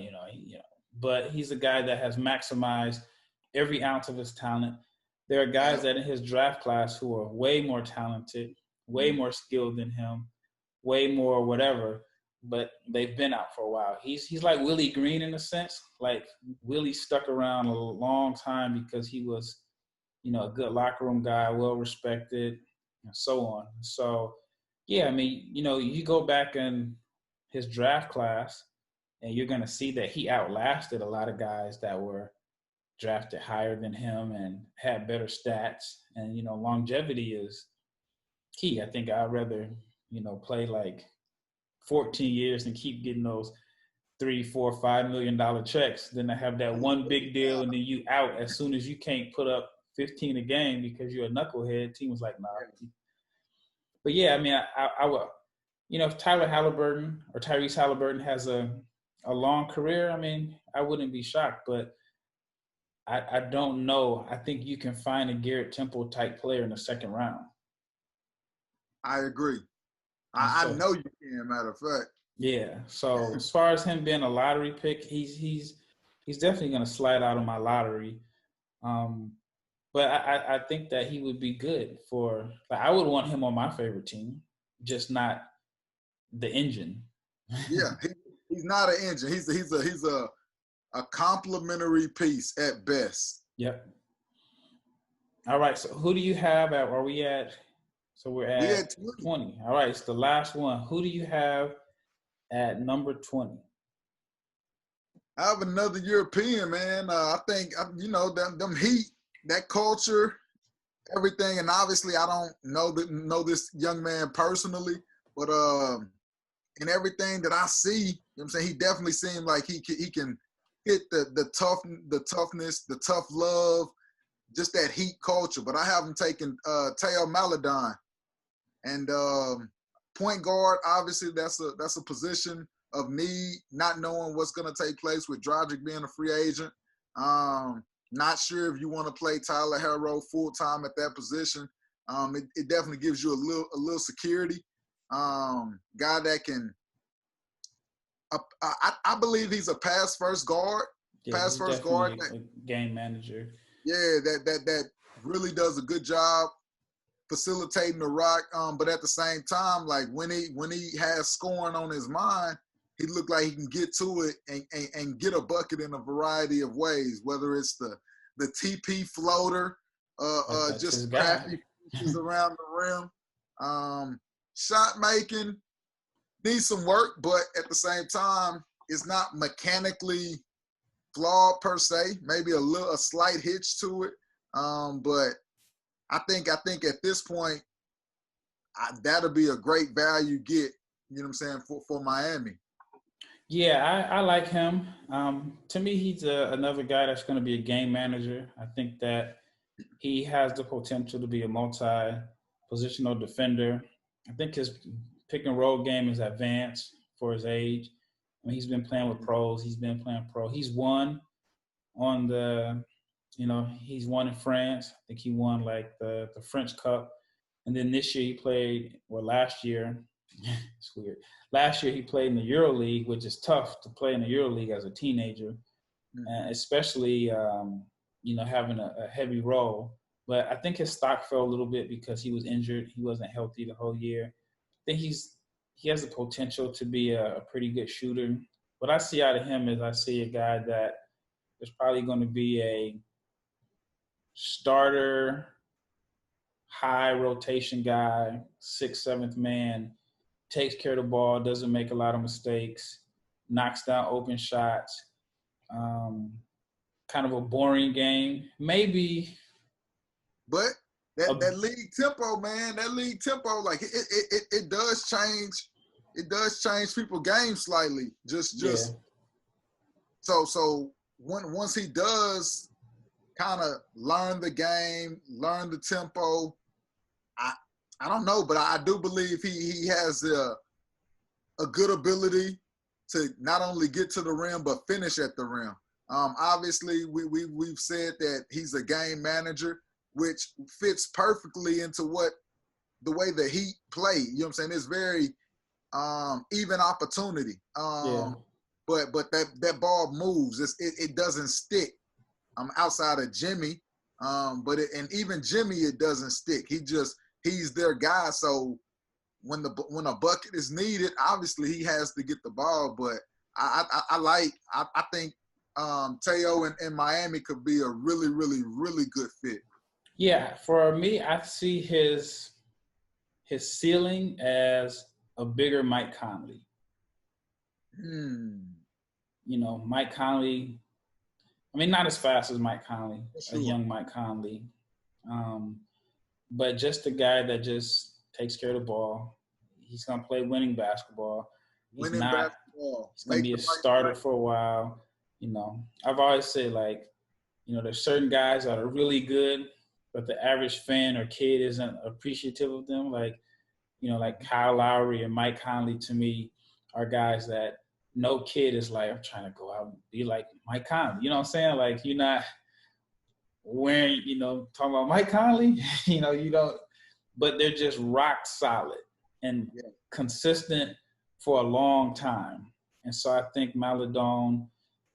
But he's a guy that has maximized every ounce of his talent. There are guys that in his draft class who are way more talented, way more skilled than him, way more whatever, but they've been out for a while. He's like Willie Green in a sense. Like, Willie stuck around a long time because he was, a good locker room guy, well-respected, and so on. So, yeah, I mean, you go back in his draft class and you're going to see that he outlasted a lot of guys that were drafted higher than him and had better stats. And, longevity is key. I think I'd rather, play like 14 years and keep getting those $3, $4, $5 million checks than to have that one big deal and then you out as soon as you can't put up 15 a game because you're a knucklehead. Team was like, nah. But yeah, I mean, I would, if Tyler Haliburton or Tyrese Haliburton has a long career, I mean, I wouldn't be shocked. But I don't know. I think you can find a Garrett Temple type player in the second round. I agree. I know you can, matter of fact. Yeah. So as far as him being a lottery pick, he's definitely going to slide out of my lottery. But I think that he would be good for. I would want him on my favorite team, just not the engine. Yeah, he's not an engine. He's a complimentary piece at best. Yep. All right. So who do you have at? Are we at? So we're at 20. All right. It's the last one. Who do you have at number 20? I have another European, man. I think, them Heat, that culture, everything. And obviously, I don't know this young man personally, but in everything that I see, I'm saying, he definitely seemed like he can hit the toughness, the tough love, just that Heat culture. But I have him taking Theo Maledon. And point guard, obviously, that's a position of need, not knowing what's going to take place with Dragic being a free agent. Not sure if you want to play Tyler Herro full-time at that position. It definitely gives you a little security. Guy that can I believe he's a pass-first guard. Yeah, pass-first guard. A game manager. Yeah, that really does a good job facilitating the rock, but at the same time, like when he has scoring on his mind, he looked like he can get to it and get a bucket in a variety of ways, whether it's the TP floater, just crafty pieces around the rim. Shot making needs some work, but at the same time, it's not mechanically flawed per se. Maybe a slight hitch to it, but I think at this point, that'll be a great value get, you know what I'm saying, for Miami. Yeah, I like him. To me, he's another guy that's going to be a game manager. I think that he has the potential to be a multi-positional defender. I think his pick and roll game is advanced for his age. I mean, he's been playing with pros. He's been playing pro. He's won on the – he's won in France. I think he won like the French Cup. And then this year he played, last year, it's weird. Last year he played in the EuroLeague, which is tough to play in the EuroLeague as a teenager, especially, having a heavy role. But I think his stock fell a little bit because he was injured. He wasn't healthy the whole year. I think he has the potential to be a pretty good shooter. What I see out of him is I see a guy that is probably going to be a starter, high rotation guy, 6th, 7th man, takes care of the ball, doesn't make a lot of mistakes, knocks down open shots, kind of a boring game. Maybe. But that league tempo, man, like it does change. It does change people's game slightly. Yeah. So once he does kind of learn the game, learn the tempo. I don't know, but I do believe he has a good ability to not only get to the rim but finish at the rim. Obviously, we've said that he's a game manager, which fits perfectly into the way the Heat play. You know what I'm saying? It's very even opportunity. But that ball moves. It doesn't stick. Outside of Jimmy, and even Jimmy, it doesn't stick. He's their guy. So when a bucket is needed, obviously he has to get the ball. But I think Theo in Miami could be a really, really, really good fit. Yeah, for me, I see his ceiling as a bigger Mike Conley. Mike Conley. I mean, not as fast as Mike Conley, a young Mike Conley, but just a guy that just takes care of the ball. He's gonna play winning basketball. He's going to be a starter for a while. You know, I've always said, like, you know, there's certain guys that are really good, but the average fan or kid isn't appreciative of them. Like, you know, like Kyle Lowry and Mike Conley, to me, are guys that no kid is like, I'm trying to go out and be like Mike Conley. You know what I'm saying? Like, you're not wearing, you know, talking about Mike Conley, you know, you don't, but they're just rock solid and consistent for a long time. And so I think Maledon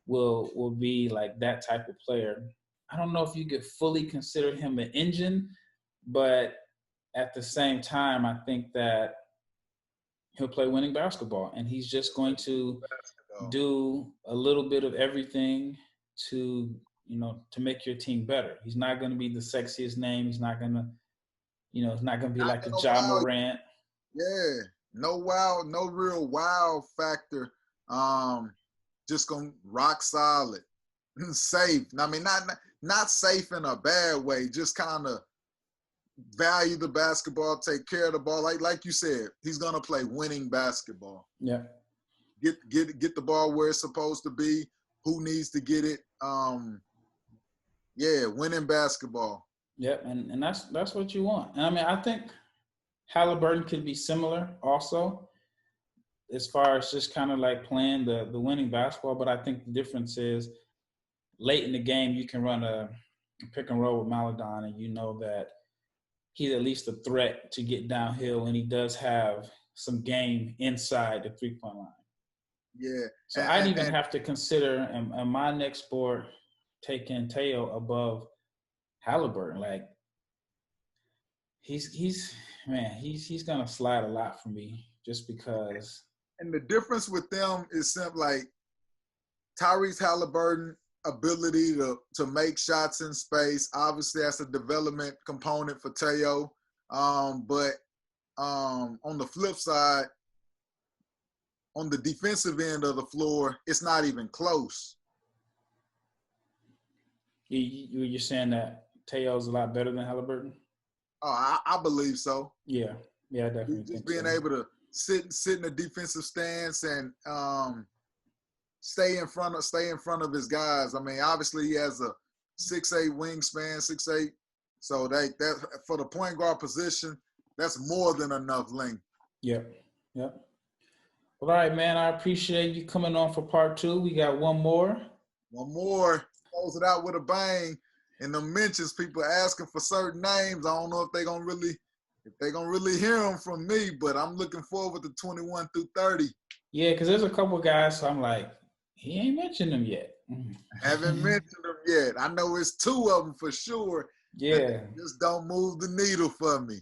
will be like that type of player. I don't know if you could fully consider him an engine, but at the same time, I think that he'll play winning basketball, and he's just going to do a little bit of everything to, you know, to make your team better. He's not going to be the sexiest name. He's not going to, you know, it's not going to be like a Ja Morant. Yeah, no wow, no real wow factor. Just gonna rock solid, safe. I mean, not safe in a bad way. Just kind of value the basketball, take care of the ball. Like you said, he's gonna play winning basketball. Yeah. Get the ball where it's supposed to be. Who needs to get it? Winning basketball. Yeah, and that's what you want. And I mean, I think Haliburton could be similar also, as far as just kind of like playing the winning basketball. But I think the difference is late in the game, you can run a pick and roll with Maledon, and you know that he's at least a threat to get downhill, and he does have some game inside the three-point line. Yeah. So I'd even have to consider in my next sport taking Theo above Haliburton. Like, he's gonna slide a lot for me just because. And the difference with them is simple, like Tyrese Haliburton ability to make shots in space. Obviously, that's a development component for Theo. But on the flip side, on the defensive end of the floor, it's not even close. You're saying that Theo's a lot better than Haliburton? Oh, I believe so. Yeah, definitely. Just being able to sit in a defensive stance and stay in front of his guys. I mean, obviously he has a 6'8" wingspan, 6'8". So that for the point guard position, that's more than enough length. Yep. Well, all right, man. I appreciate you coming on for part 2. We got one more. Close it out with a bang. In the mentions, people asking for certain names. I don't know if they're gonna really hear them from me, but I'm looking forward to 21 through 30. Yeah, because there's a couple guys, so I'm like, he ain't mentioned them yet. Haven't mentioned them yet. I know it's 2 of them for sure. Yeah. Just don't move the needle for me.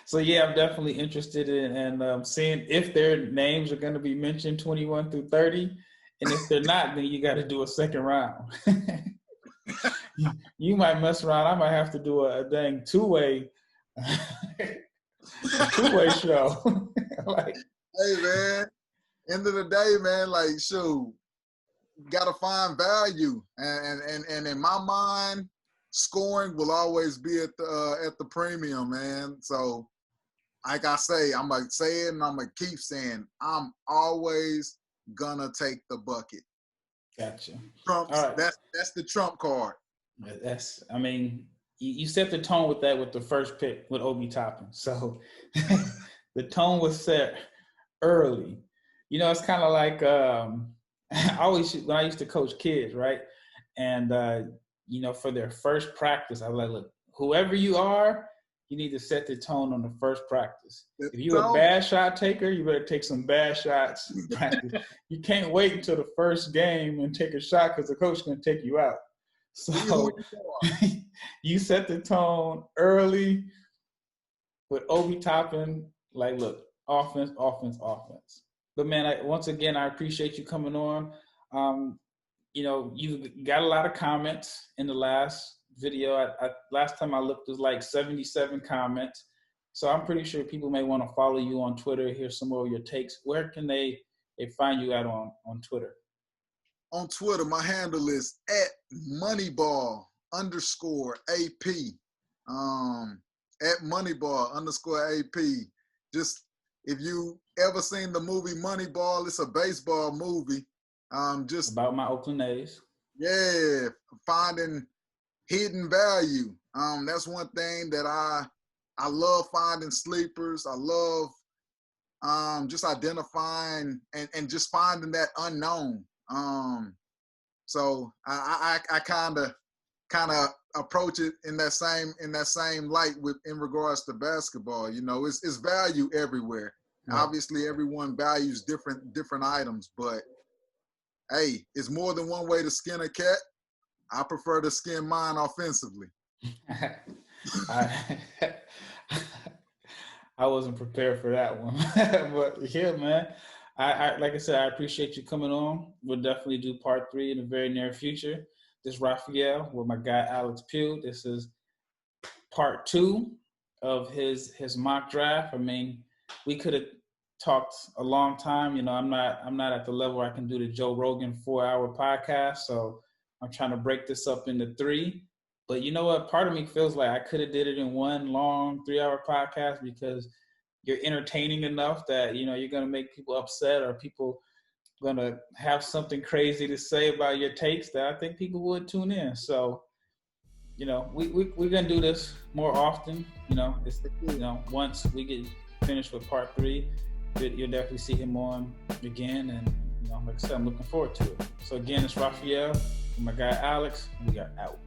So, yeah, I'm definitely interested in seeing if their names are going to be mentioned 21 through 30. And if they're not, then you got to do a second round. You might mess around. I might have to do a dang two-way show. Like, hey, man, end of the day, man, like, shoot, got to find value. And in my mind, scoring will always be at the premium, man. So, like I say, I'm going to say it and I'm going to keep saying, I'm always going to take the bucket. Gotcha. Trump, right. That's the trump card. I mean, you set the tone with that with the first pick with Obi Toppin. So the tone was set early. You know, it's kind of like when I used to coach kids, right? And, you know, for their first practice, I was like, look, whoever you are, you need to set the tone on the first practice. If you're a bad shot taker, you better take some bad shots in practice. You can't wait until the first game and take a shot because the coach is going to take you out. So you set the tone early with Obi Toppin, like, look, offense. But, man, once again, I appreciate you coming on. You know, you got a lot of comments in the last video. Last time I looked, it was like 77 comments. So I'm pretty sure people may want to follow you on Twitter, hear some more of your takes. Where can they find you at on Twitter? On Twitter, my handle is @Moneyball_AP. @Moneyball_AP. Just if you ever seen the movie Moneyball, it's a baseball movie. Just about my Oakland A's. Yeah, finding hidden value. That's one thing that I love, finding sleepers. I love just identifying and just finding that unknown. So I kind of approach it in that same light in regards to basketball. You know, it's value everywhere. Yeah. Obviously, everyone values different items, but hey, it's more than one way to skin a cat. I prefer to skin mine offensively. I wasn't prepared for that one, but yeah, man. I like I said, I appreciate you coming on. We'll definitely do part 3 in the very near future. This is Raphael with my guy Alex Pugh. This is part 2 of his mock draft. I mean, we could have talked a long time. You know, I'm not at the level where I can do the Joe Rogan 4-hour podcast. So I'm trying to break this up into 3. But you know what? Part of me feels like I could have did it in one long 3-hour podcast because you're entertaining enough that, you know, you're going to make people upset or people going to have something crazy to say about your takes that I think people would tune in. So, you know, we're going to do this more often. You know, once we get finished with part 3, you'll definitely see him on again. And, you know, like I said, I'm looking forward to it. So again, it's Raphael and my guy Alex, and we are out.